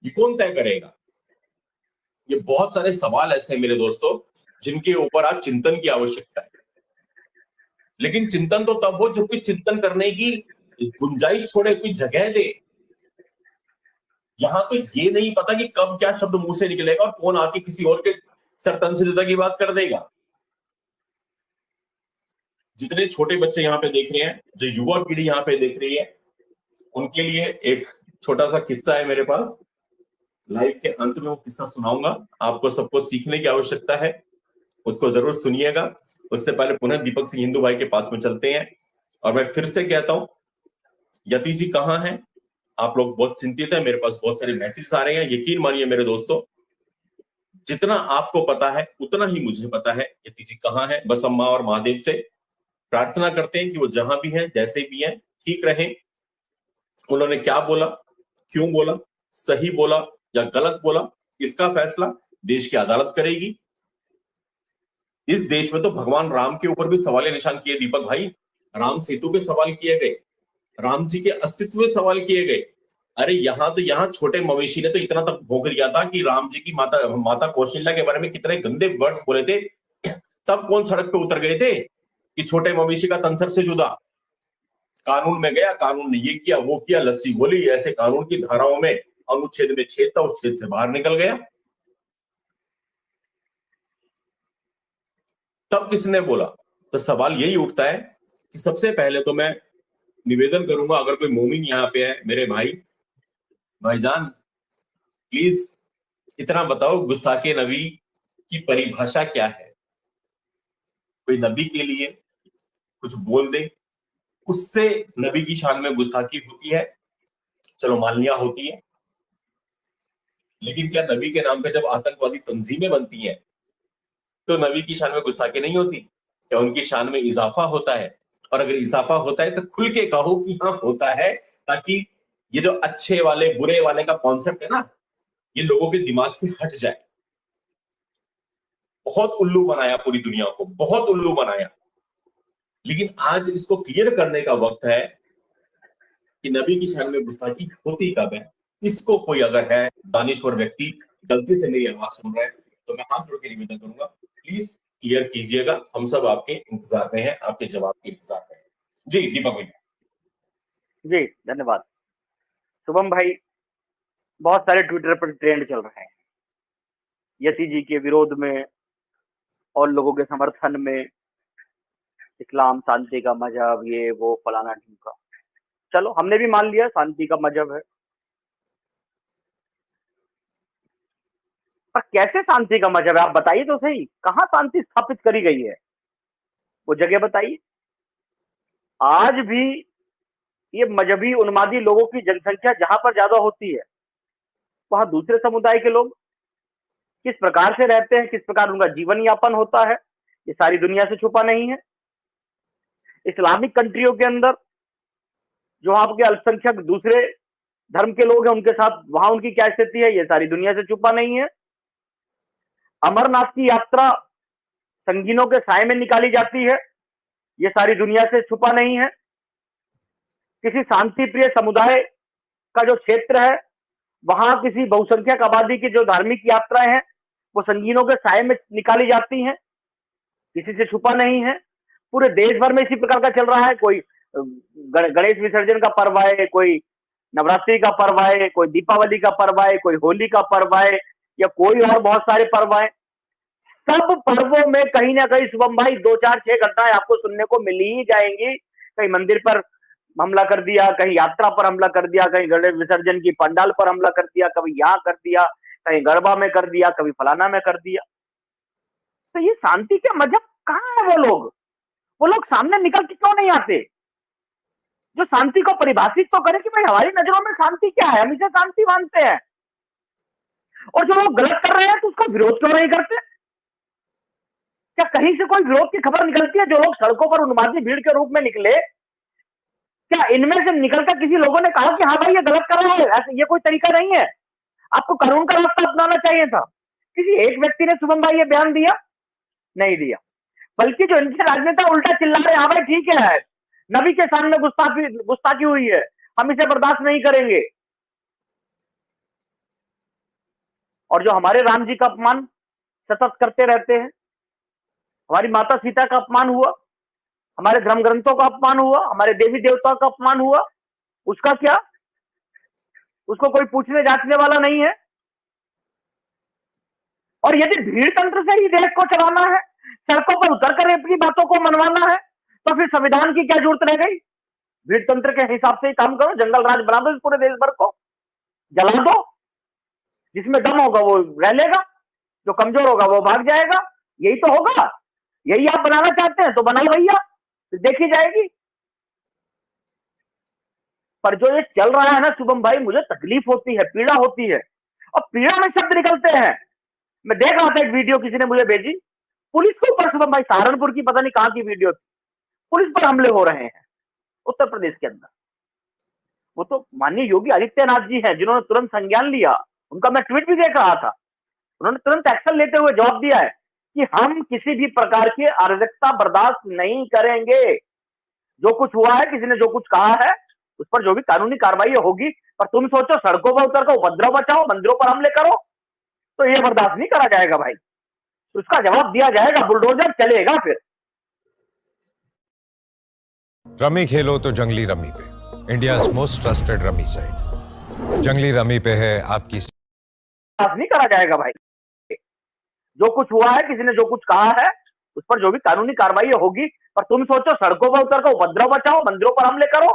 ये कौन तय करेगा? ये बहुत सारे सवाल ऐसे हैं मेरे दोस्तों जिनके ऊपर आज चिंतन की आवश्यकता है। लेकिन चिंतन तो तब हो जब कोई चिंतन करने की गुंजाइश छोड़े, कोई जगह दे। यहां तो ये नहीं पता कि कब क्या शब्द मुंह से निकलेगा और कौन आके किसी और के सर तन से जुदा की बात कर देगा। जितने छोटे बच्चे यहाँ पे देख रहे हैं, जो युवा पीढ़ी यहाँ पे देख रही है, उनके लिए एक छोटा सा किस्सा है मेरे पास। लाइव के अंत में वो किस्सा सुनाऊंगा, आपको सबको सीखने की आवश्यकता है, उसको जरूर सुनिएगा। उससे पहले पुनः दीपक सिंह हिंदू भाई के पास में चलते हैं। और मैं फिर से कहता हूं, यति जी कहां हैं? आप लोग बहुत चिंतित हैं, मेरे पास बहुत सारे मैसेज आ रहे हैं। यकीन मानिए मेरे दोस्तों, जितना आपको पता है उतना ही मुझे पता है यति जी कहां है। बस अम्मा और महादेव से प्रार्थना करते हैं कि वो जहां भी हैं, जैसे भी हैं, ठीक रहें। उन्होंने क्या बोला, क्यों बोला, सही बोला या गलत बोला, इसका फैसला देश की अदालत करेगी। इस देश में तो भगवान राम के ऊपर भी सवाल निशान किए दीपक भाई, राम सेतु पे सवाल किए गए, राम जी के अस्तित्व पे सवाल किए गए। अरे यहाँ छोटे मवेशी ने तो इतना तक भोग दिया था कि राम जी की माता कौशल्या के बारे में कितने गंदे वर्ड्स बोले थे, तब कौन सड़क पे उतर गए थे कि छोटे मवेशी का तंसर से जुदा। कानून में गया, कानून ने ये किया वो किया, लस्सी बोली, ऐसे कानून की धाराओं में अनुच्छेद में छेद था, उस छेद से बाहर निकल गया। तब किसने बोला? तो सवाल यही उठता है कि सबसे पहले तो मैं निवेदन करूंगा, अगर कोई मोमिन यहाँ पे है, मेरे भाईजान, प्लीज इतना बताओ गुस्ताखे नबी की परिभाषा क्या है। कोई नबी के लिए कुछ बोल दे, उससे नबी की शान में गुस्ताखी होती है, चलो मान लिया होती है। लेकिन क्या नबी के नाम पे जब आतंकवादी तंजीमें बनती हैं तो नबी की शान में गुस्ताखी नहीं होती? क्या उनकी शान में इजाफा होता है? और अगर इजाफा होता है तो खुल के कहो कि हाँ होता है, ताकि ये जो अच्छे वाले बुरे वाले का कॉन्सेप्ट है ना, ये लोगों के दिमाग से हट जाए। बहुत उल्लू बनाया पूरी दुनिया को, बहुत उल्लू बनाया। लेकिन आज इसको क्लियर करने का वक्त है कि नबी की शान में गुस्ताखी होती कब है। इसको कोई अगर है दानिश्वर व्यक्ति गलती से मेरी आवाज सुन रहा है तो मैं हाथ जोड़ के निवेदन करूंगा, प्लीज क्लियर कीजिएगा। हम सब आपके इंतजार में हैं, आपके जवाब के इंतजार में हैं। जी दीपक भाई। जी धन्यवाद। शुभम भाई, बहुत सारे ट्विटर पर ट्रेंड चल रहे हैं यति जी के विरोध में और लोगों के समर्थन में, इस्लाम शांति का मजहब, ये वो फलाना ढिमका। चलो, हमने भी मान लिया शांति का मजहब है, पर कैसे शांति का मजहब है आप बताइए तो सही। कहाँ शांति स्थापित करी गई है, वो जगह बताइए। आज भी ये मजहबी उन्मादी लोगों की जनसंख्या जहां पर ज्यादा होती है, वहां दूसरे समुदाय के लोग किस प्रकार से रहते हैं, किस प्रकार उनका जीवन यापन होता है, ये सारी दुनिया से छुपा नहीं है। इस्लामिक कंट्रियों के अंदर जो आपके अल्पसंख्यक दूसरे धर्म के लोग हैं, उनके साथ वहां उनकी क्या स्थिति है, ये सारी दुनिया से छुपा नहीं है। अमरनाथ की यात्रा संगीनों के साए में निकाली जाती है, ये सारी दुनिया से छुपा नहीं है। किसी शांति प्रिय समुदाय का जो क्षेत्र है, वहां किसी बहुसंख्यक आबादी की जो धार्मिक यात्राएं हैं, वो संगीनों के साए में निकाली जाती हैं, किसी से छुपा नहीं है। पूरे देश भर में इसी प्रकार का चल रहा है। कोई गणेश विसर्जन का पर्व है, कोई नवरात्रि का पर्व है, कोई दीपावली का पर्व है, कोई होली का पर्व है, या कोई और बहुत सारे पर्व है। सब पर्वों में कहीं ना कहीं शुभम भाई 2 4 6 घटनाएं आपको सुनने को मिल ही जाएंगी। कहीं मंदिर पर हमला कर दिया, कहीं यात्रा पर हमला कर दिया, कहीं गणेश विसर्जन की पंडाल पर हमला कर दिया, कभी यहाँ कर दिया, कहीं गरबा में कर दिया, कभी फलाना में कर दिया। तो ये शांति के मजहब कहाँ है वो लोग सामने निकल के क्यों नहीं आते जो शांति को परिभाषित तो करे कि भाई हमारी नजरों में शांति क्या है, हम इसे शांति मानते हैं। और जो लोग गलत कर रहे हैं तो उसका विरोध क्यों नहीं करते? क्या कहीं से कोई विरोध की खबर निकलती है? जो लोग सड़कों पर उन्मादी भीड़ के रूप में निकले, क्या इनमें से निकलकर किसी लोगों ने कहा कि हाँ भाई ये गलत कर रहा है, ऐसे ये कोई तरीका नहीं है, आपको कानून का रास्ता अपनाना चाहिए था? किसी एक व्यक्ति ने शुभम भाई ये बयान दिया? नहीं दिया। बल्कि जो इनके राजनेता उल्टा चिल्ला रहे हैं, हाँ भाई ठीक है, नबी के सामने गुस्ताखी हुई है, हम इसे बर्दाश्त नहीं करेंगे। और जो हमारे राम जी का अपमान सतत करते रहते हैं, हमारी माता सीता का अपमान हुआ, हमारे धर्म ग्रंथों का अपमान हुआ, हमारे देवी देवताओं का अपमान हुआ, उसका क्या? उसको कोई पूछने जांचने वाला नहीं है। और यदि भीड़ तंत्र से ही देश को चलाना है, सड़कों पर उतरकर अपनी बातों को मनवाना है, तो फिर संविधान की क्या जरूरत रह गई? भीड़ तंत्र के हिसाब से ही काम करो, जंगल राज बना दो इस पूरे देश भर को, जला दो। जिसमें दम होगा वो रह लेगा, जो कमजोर होगा वो भाग जाएगा। यही तो होगा। यही आप बनाना चाहते हैं तो बनाओ भैया, तो देखी जाएगी। पर जो ये चल रहा है ना शुभम भाई, मुझे तकलीफ होती है, पीड़ा होती है। और पीड़ा में शब्द निकलते हैं। मैं देख रहा था एक वीडियो किसी ने मुझे भेजी, पुलिस के ऊपर शुभम भाई, सहारनपुर की पता नहीं कहां की वीडियो थी, पुलिस पर हमले हो रहे हैं उत्तर प्रदेश के अंदर। वो तो माननीय योगी आदित्यनाथ जी हैं जिन्होंने तुरंत संज्ञान लिया। उनका मैं ट्वीट भी देख रहा था, उन्होंने तुरंत एक्शन लेते हुए जवाब दिया है कि हम किसी भी प्रकार की अराजकता बर्दाश्त नहीं करेंगे। जो कुछ हुआ है, किसी ने जो कुछ कहा है, उस पर जो भी कानूनी कार्रवाई होगी। पर तुम सोचो सड़कों पर उतर कर उपद्रव बचाओ, मंदिरों पर हमले करो, तो ये बर्दाश्त नहीं करा जाएगा भाई। तो उसका जवाब दिया जाएगा, बुलडोजर चलेगा फिर। रमी खेलो तो जंगली रमी पे, India most trusted rummy site जंगली रमी पे है आपकी। नहीं करा जाएगा भाई। जो कुछ हुआ है, किसी ने जो कुछ कहा है, उस पर जो भी कानूनी कार्रवाई होगी। पर तुम सोचो सड़कों पर उतर कर उपद्रव बचाओ, मंदिरों पर हमले करो,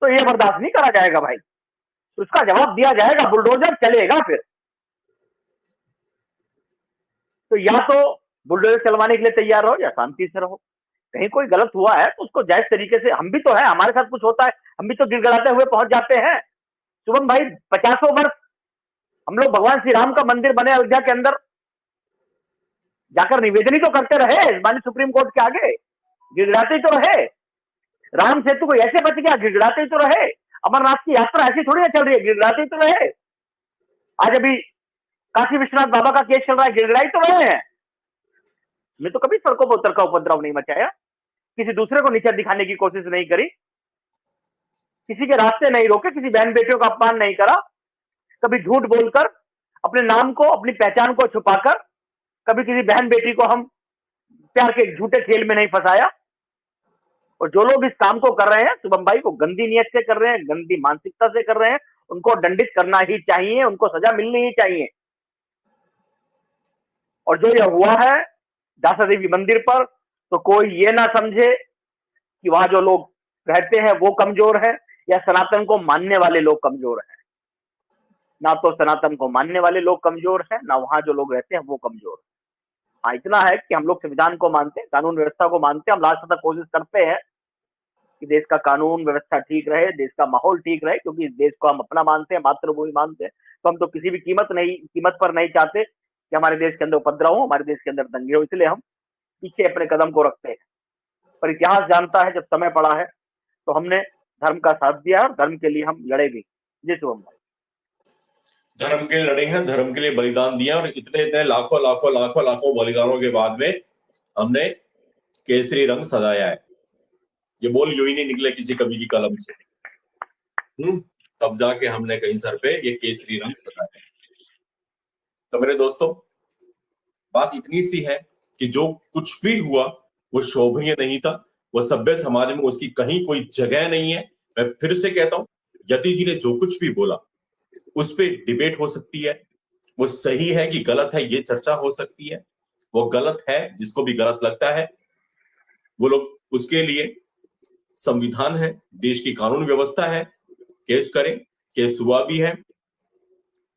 तो ये बर्दाश्त नहीं करा जाएगा भाई। तो उसका जवाब दिया जाएगा, बुलडोजर चलेगा फिर। तो या तो बुलडोजर चलवाने के लिए तैयार रहो या शांति से रहो। कहीं कोई गलत हुआ है तो उसको जायज तरीके से, हम भी तो है, हमारे साथ कुछ होता है, हम भी तो गिड़गिड़ाते हुए पहुंच जाते हैं। शुभम भाई 50 वर्ष हम लोग भगवान श्री राम का मंदिर बने अयोध्या के अंदर, जाकर निवेदन ही तो करते रहे माननीय सुप्रीम कोर्ट के आगे, गिड़गिड़ाते ही तो रहे। राम सेतु को ऐसे बच गया, गिड़गिड़ाते ही तो रहे। अमरनाथ की यात्रा ऐसी थोड़ी ना चल रही है, गिड़गिड़ाते ही तो रहे। आज अभी काशी विश्वनाथ बाबा का केस चल रहा है, गिड़गिड़ाई तो रहे हैं। मैं तो कभी सड़कों पर उतर का उपद्रव नहीं मचाया। किसी दूसरे को नीचा दिखाने की कोशिश नहीं करी, किसी के रास्ते नहीं रोके, किसी बहन बेटियों का अपमान नहीं करा, कभी झूठ बोलकर अपने नाम को, अपनी पहचान को छुपाकर कभी किसी बहन बेटी को हम प्यार के झूठे खेल में नहीं फंसाया। और जो लोग इस काम को कर रहे हैं, शुभम भाई, को गंदी नीयत से कर रहे हैं, गंदी मानसिकता से कर रहे हैं, उनको दंडित करना ही चाहिए, उनको सजा मिलनी ही चाहिए। और जो यह हुआ है दासा देवी मंदिर पर, तो कोई ये ना समझे कि वहां जो लोग रहते हैं वो कमजोर है या सनातन को मानने वाले लोग कमजोर हैं। ना तो सनातन को मानने वाले लोग कमजोर हैं, ना वहां जो लोग रहते हैं वो कमजोर है। हाँ, इतना है कि हम लोग संविधान को मानते हैं, कानून व्यवस्था को मानते हैं, हम लास्ट तक कोशिश करते हैं कि देश का कानून व्यवस्था ठीक रहे, देश का माहौल ठीक रहे, क्योंकि इस देश को हम अपना मानते हैं, मातृभूमि मानते हैं। तो हम तो किसी भी कीमत पर नहीं चाहते कि हमारे देश के अंदर उपद्रव हो, हमारे देश के अंदर दंगे हो, इसलिए हम पीछे अपने कदम को रखते हैं। पर इतिहास जानता है, जब समय पड़ा है तो हमने धर्म का साथ दिया और धर्म के लिए हम लड़े भी। जी शुभम भाई। धर्म के लिए लड़े हैं, धर्म के लिए बलिदान दिया, और इतने इतने लाखों लाखों लाखों लाखों बलिदानों के बाद में हमने केसरी रंग सजाया है। ये बोल यूं ही नहीं निकले किसी कवि की कलम से। तब जाके हमने कहीं सर पे ये केसरी रंग सजाया। तो मेरे दोस्तों, बात इतनी सी है कि जो कुछ भी हुआ वो शोभनीय नहीं था, वो सभ्य समाज में उसकी कहीं कोई जगह नहीं है। मैं फिर से कहता हूं, यति जी ने जो कुछ भी बोला उस पे डिबेट हो सकती है, वो सही है कि गलत है ये चर्चा हो सकती है। वो गलत है, जिसको भी गलत लगता है वो लोग, उसके लिए संविधान है, देश की कानून व्यवस्था है, केस करें, केस हुआ भी है।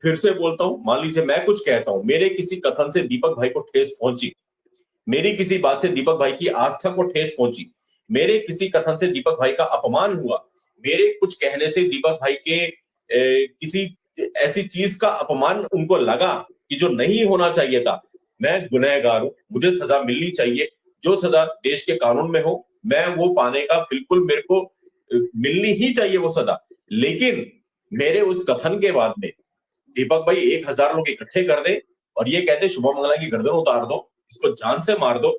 फिर से बोलता हूं, मान लीजिए मैं कुछ कहता हूं, मेरे किसी कथन से दीपक भाई को ठेस पहुंची, मेरी किसी बात से दीपक भाई की आस्था को ठेस पहुंची, मेरे किसी कथन से दीपक भाई का अपमान हुआ, मेरे कुछ कहने से दीपक भाई के किसी ऐसी चीज का अपमान उनको लगा कि जो नहीं होना चाहिए था, मैं गुनहगार हूं, मुझे सजा मिलनी चाहिए। जो सजा देश के कानून में हो, मैं वो पाने का बिल्कुल, मेरे को मिलनी ही चाहिए वो सजा। लेकिन मेरे उस कथन के बाद में दीपक भाई 1000 लोग इकट्ठे कर दे और ये कहते शुभम मंगला की गर्दन उतार दो, इसको जान से मार दो,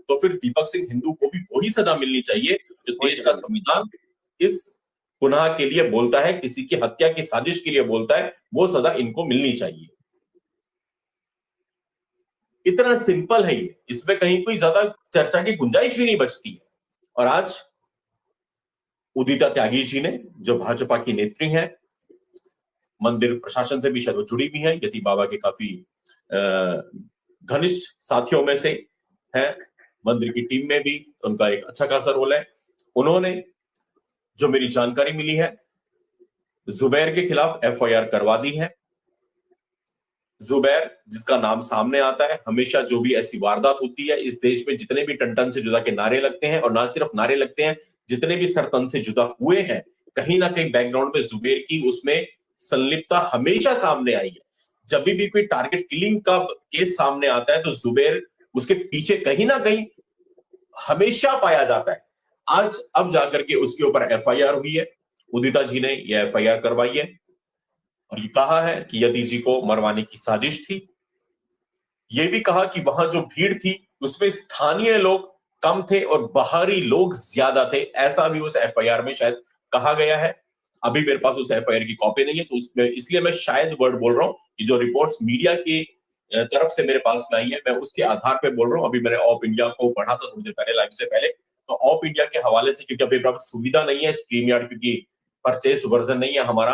तो फिर दीपक सिंह हिंदू को भी वही सजा मिलनी चाहिए जो देश का संविधान इस गुनाह के लिए बोलता है, किसी की हत्या की साजिश के लिए बोलता है, वो सजा इनको मिलनी चाहिए। इतना सिंपल है ये, इसमें कहीं कोई ज्यादा चर्चा की गुंजाइश भी नहीं बचती है। और आज उदिता त्यागी जी ने, जो भाजपा की नेत्री हैं, मंदिर प्रशासन से भी शायद जुड़ी हुई है, यति बाबा के काफी घनिष्ठ साथियों में से है, मंदिर की टीम में भी उनका एक अच्छा खासा रोल है। उन्होंने, जो मेरी जानकारी मिली है, जुबैर के खिलाफ एफआईआर करवा दी है। जुबैर जिसका नाम सामने आता है, हमेशा जो भी ऐसी वारदात होती है इस देश में, जितने भी टन से जुदा के नारे लगते हैं, और ना सिर्फ नारे लगते हैं, जितने भी सर तन से जुदा हुए हैं, कहीं ना कहीं बैकग्राउंड में जुबैर की उसमें संलिप्तता हमेशा सामने आई है। जब भी कोई टारगेट किलिंग का केस सामने आता है तो जुबैर उसके पीछे कहीं ना कहीं हमेशा पाया जाता है। आज अब जाकर के उसके ऊपर एफआईआर हुई है, उदिता जी ने यह एफआईआर करवाई है और ये कहा है कि यति जी को मरवाने की साजिश थी। ये भी कहा कि वहां जो भीड़ थी उसमें स्थानीय लोग कम थे और बाहरी लोग ज्यादा थे, ऐसा भी उस एफआईआर में शायद कहा गया है। अभी मेरे पास उस एफआईआर की कॉपी नहीं है, तो उसमें इसलिए मैं शायद वर्ड बोल रहा हूं कि जो रिपोर्ट्स मीडिया की तरफ से मेरे पास में आई है, मैं उसके आधार पे बोल रहा हूं। अभी मैंने ऑफ इंडिया को पढ़ा था थोड़ी देर पहले, लाइव से पहले, तो ऑफ इंडिया के हवाले से, क्योंकि अभी प्राप्त सुविधा नहीं है स्ट्रीम यार्ड, क्योंकि परचेस्ड वर्जन नहीं है हमारा,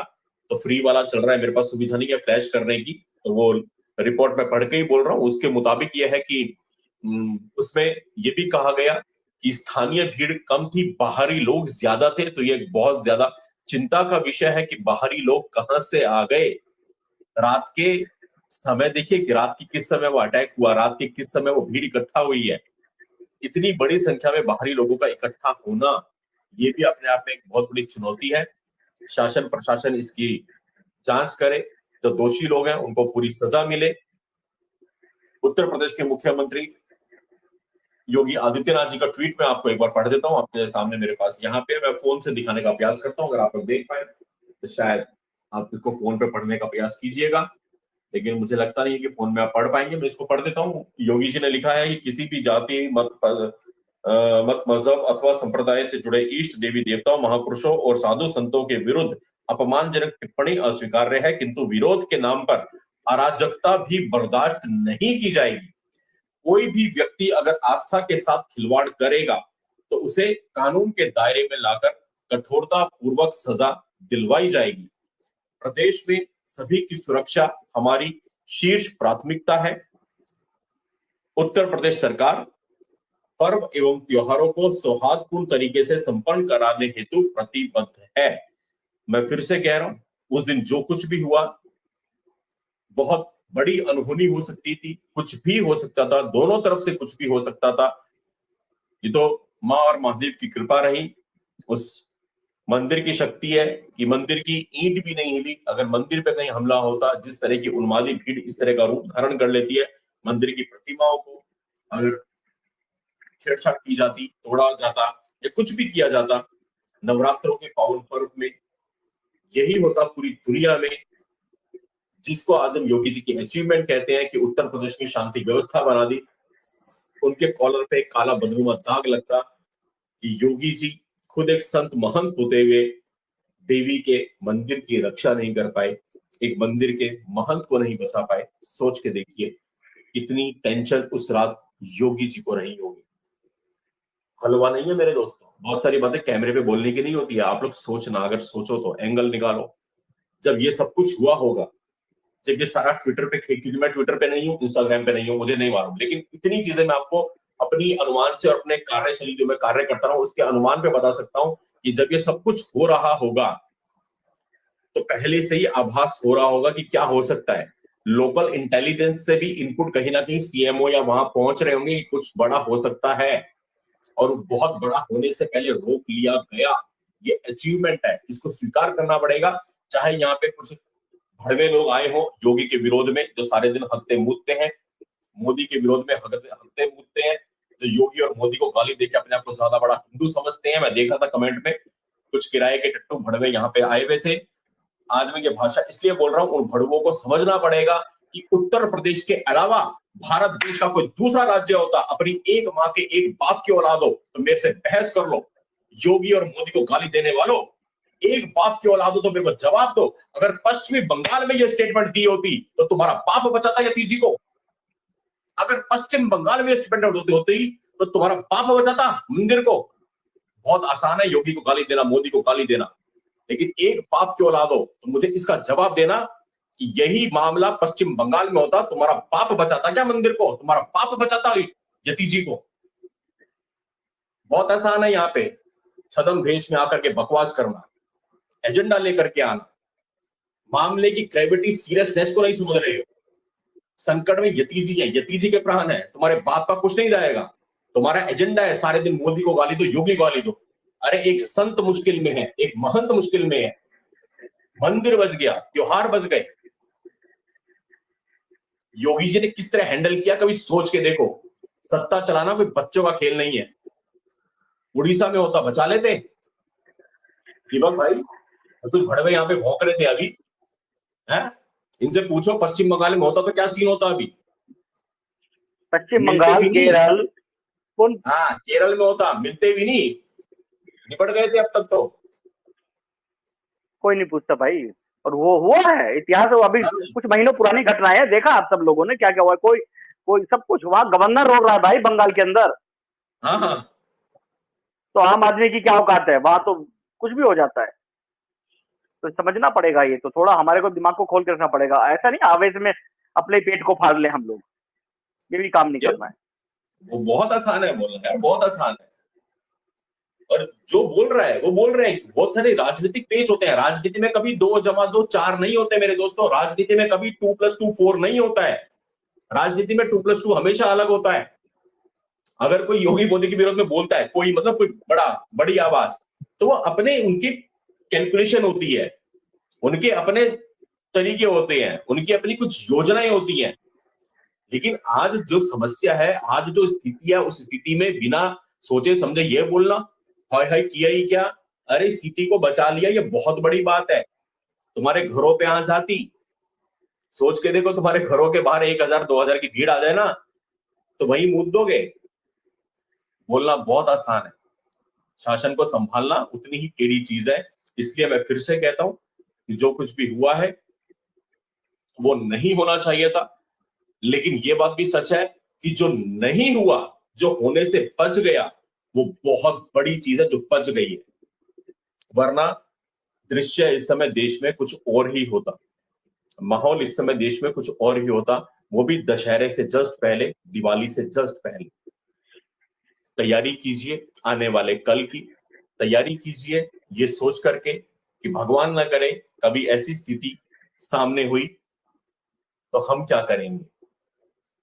तो फ्री वाला चल रहा है, मेरे पास सुविधा नहीं है फ्लैश करने की, तो वो रिपोर्ट में पढ़ के ही बोल रहा हूँ। उसके मुताबिक यह है कि उसमें ये भी कहा गया कि स्थानीय भीड़ कम थी, बाहरी लोग ज्यादा थे। तो ये बहुत ज्यादा चिंता का विषय है कि बाहरी लोग कहां से आ गए। रात के समय देखिए कि रात की किस समय वो अटैक हुआ, रात के किस समय वो भीड़ इकट्ठा हुई है। इतनी बड़ी संख्या में बाहरी लोगों का इकट्ठा होना, ये भी अपने आप में एक बहुत बड़ी चुनौती है। शासन प्रशासन इसकी जांच करे, जो दोषी लोग हैं उनको पूरी सजा मिले। उत्तर प्रदेश के मुख्यमंत्री योगी आदित्यनाथ जी का ट्वीट में आपको एक बार पढ़ देता हूं, आपके सामने मेरे पास यहाँ पे, मैं फोन से दिखाने का प्रयास करता हूं, अगर आप लोग देख पाए तो शायद आप इसको फोन पे पढ़ने का प्रयास कीजिएगा, लेकिन मुझे लगता नहीं है कि फोन में आप पढ़ पाएंगे। मैं इसको पढ़ देता हूँ। योगी जी ने लिखा है कि किसी भी जाति, मत, मत मजहब अथवा संप्रदाय से जुड़े इष्ट देवी देवताओं, महापुरुषों और साधु संतों के विरुद्ध अपमानजनक टिप्पणी अस्वीकार्य है, किंतु विरोध के नाम पर अराजकता भी बर्दाश्त नहीं की जाएगी। कोई भी व्यक्ति अगर आस्था के साथ खिलवाड़ करेगा तो उसे कानून के दायरे में लाकर कठोरता पूर्वक सजा दिलवाई जाएगी। प्रदेश में सभी की सुरक्षा हमारी शीर्ष प्राथमिकता है। उत्तर प्रदेश सरकार पर्व एवं त्योहारों को सौहार्दपूर्ण तरीके से संपन्न कराने हेतु प्रतिबद्ध है। मैं फिर से कह रहा हूं, उस दिन जो कुछ भी हुआ बहुत बड़ी अनहोनी हो सकती थी, कुछ भी हो सकता था, दोनों तरफ से कुछ भी हो सकता था। ये तो मां और महादेव की कृपा रही, उस मंदिर की शक्ति है कि मंदिर की ईंट भी नहीं हिली। अगर मंदिर पे कहीं हमला होता, जिस तरह की उन्मादी भीड़ इस तरह का रूप धारण कर लेती है, मंदिर की प्रतिमाओं को अगर छेड़छाड़ की जाती, तोड़ा जाता या कुछ भी किया जाता नवरात्रों के पावन पर्व में, यही होता पूरी दुनिया में, जिसको आज हम योगी जी की अचीवमेंट कहते हैं कि उत्तर प्रदेश में शांति व्यवस्था बना दी। उनके कॉलर पे एक काला बदनुमा दाग लगता कि योगी जी खुद एक संत महंत होते हुए देवी के मंदिर की रक्षा नहीं कर पाए, एक मंदिर के महंत को नहीं बचा पाए। सोच के देखिए कितनी टेंशन उस रात योगी जी को रही होगी। हलवा नहीं है मेरे दोस्तों, बहुत सारी बातें कैमरे पे बोलने की नहीं होती है। आप लोग सोचना, अगर सोचो तो एंगल निकालो। जब ये सब कुछ हुआ होगा, जब ये सारा ट्विटर पे, क्योंकि मैं ट्विटर पे नहीं हूँ, इंस्टाग्राम पे नहीं हूँ, मुझे नहीं मालूम, लेकिन इतनी चीजें मैं आपको अपनी अनुमान से और अपने कार्यशैली जो मैं कार्य करता हूँ उसके अनुमान पे बता सकता हूँ कि जब ये सब कुछ हो रहा होगा तो पहले से ही आभास हो रहा होगा कि क्या हो सकता है। लोकल इंटेलिजेंस से भी इनपुट कहीं ना कहीं सीएमओ या वहां पहुंच रहे होंगे, कुछ बड़ा हो सकता है और बहुत बड़ा होने से पहले रोक लिया गया। ये अचीवमेंट है, इसको स्वीकार करना पड़ेगा। चाहे यहाँ पे कुछ भड़वे लोग आए हो योगी के विरोध में, जो सारे दिन हकते मूदते हैं, मोदी के विरोध में हकते मूदते हैं, जो योगी और मोदी को गाली देके अपने आप को ज्यादा बड़ा हिंदू समझते हैं। मैं देख रहा था कमेंट में कुछ किराए के टट्टू भड़वे यहाँ पे आए हुए थे। आज मैं ये भाषा इसलिए बोल रहा हूं, उन भड़वों को समझना पड़ेगा कि उत्तर प्रदेश के अलावा भारत देश का कोई दूसरा राज्य होता, अपनी एक माँ के एक बाप की औलाद हो तो मेरे से बहस कर लो। योगी और मोदी को गाली देने वालों, एक बाप की औलाद हो तो मेरे को जवाब दो। अगर पश्चिमी बंगाल में यह स्टेटमेंट दी होती तो तुम्हारा बाप बचाता यतीजी को। अगर पश्चिम बंगाल में स्टेटमेंट होती तो तुम्हारा बाप बचाता मंदिर को। बहुत आसान है योगी को गाली देना, मोदी को गाली देना, लेकिन एक बाप की औलाद हो तो मुझे इसका जवाब देना कि यही मामला पश्चिम बंगाल में होता, तुम्हारा बाप बचाता क्या मंदिर को, तुम्हारा बाप बचाता यतीजी को। बहुत आसान है यहाँ पे छदम भेष में आकर के बकवास करना, एजेंडा लेकर के आना, मामले की ग्रेविटी सीरियसनेस को नहीं समझ रहे हो। संकट में यतीजी है, यतीजी के प्राण है, तुम्हारे बाप का कुछ नहीं जाएगा। तुम्हारा एजेंडा है सारे दिन मोदी को गाली दो, योगी को गाली दो। अरे एक संत मुश्किल में है, एक महंत मुश्किल में है, मंदिर बच गया, त्योहार बच गए। योगी जी ने किस तरह हैंडल किया, कभी सोच के देखो। सत्ता चलाना कोई बच्चों का खेल नहीं है। उड़ीसा में होता बचा लेते दीपक भाई, तो कुछ भड़वे यहाँ पे भौंक रहे थे अभी, हैं? इनसे पूछो पश्चिम बंगाल में होता तो क्या सीन होता अभी। पश्चिम बंगाल, केरल, कौन? हाँ केरल में होता, मिलते भी नहीं, निपट गए थे अब तक तो। कोई नहीं पूछता भाई, और वो हुआ है इतिहास। अभी कुछ महीनों पुरानी घटना है, देखा आप सब लोगों ने क्या क्या हुआ। कोई सब कुछ, वहां गवर्नर रोड रहा है भाई बंगाल के अंदर। हाँ हाँ, तो आम आदमी की क्या औकात है, वहां तो कुछ भी हो जाता है। तो समझना पड़ेगा, ये तो थोड़ा हमारे को दिमाग को खोल के रखना पड़ेगा। ऐसा नहीं आवेश में अपने पेट को फाड़ ले हम लोग, ये भी काम नहीं करना है। वो बहुत आसान है बोलना यार, बहुत आसान है। और जो बोल रहा है वो बोल रहे हैं। बहुत सारे राजनीतिक पेच होते हैं, राजनीति में कभी 2 + 2 4 नहीं होते मेरे दोस्तों। राजनीति में कभी 2 + 2 4 नहीं होता है। राजनीति में 2 + 2 हमेशा अलग होता है। अगर कोई योगी मोदी के विरोध में बोलता है कोई, मतलब कोई बड़ी आवाज, तो वो अपने, उनकी कैलकुलेशन होती है, उनके अपने तरीके होते हैं, उनकी अपनी कुछ योजनाएं होती हैं। लेकिन आज जो समस्या है, आज जो स्थिति है, उस स्थिति में बिना सोचे समझे ये बोलना, हाय हाय किया ही क्या, अरे स्थिति को बचा लिया, ये बहुत बड़ी बात है। तुम्हारे घरों पे आ जाती, सोच के देखो, तुम्हारे घरों के बाहर 1000 2000 की भीड़ आ जाए ना, तो वहीं मूद दोगे। बोलना बहुत आसान है, शासन को संभालना उतनी ही टेढ़ी चीज है। इसलिए मैं फिर से कहता हूं कि जो कुछ भी हुआ है वो नहीं होना चाहिए था, लेकिन ये बात भी सच है कि जो नहीं हुआ, जो होने से बच गया, वो बहुत बड़ी चीज है जो बच गई है। वरना दृश्य इस समय देश में कुछ और ही होता, माहौल इस समय देश में कुछ और ही होता, वो भी दशहरे से जस्ट पहले, दिवाली से जस्ट पहले। तैयारी कीजिए आने वाले कल की, तैयारी कीजिए ये सोच करके कि भगवान ना करे कभी ऐसी स्थिति सामने हुई तो हम क्या करेंगे।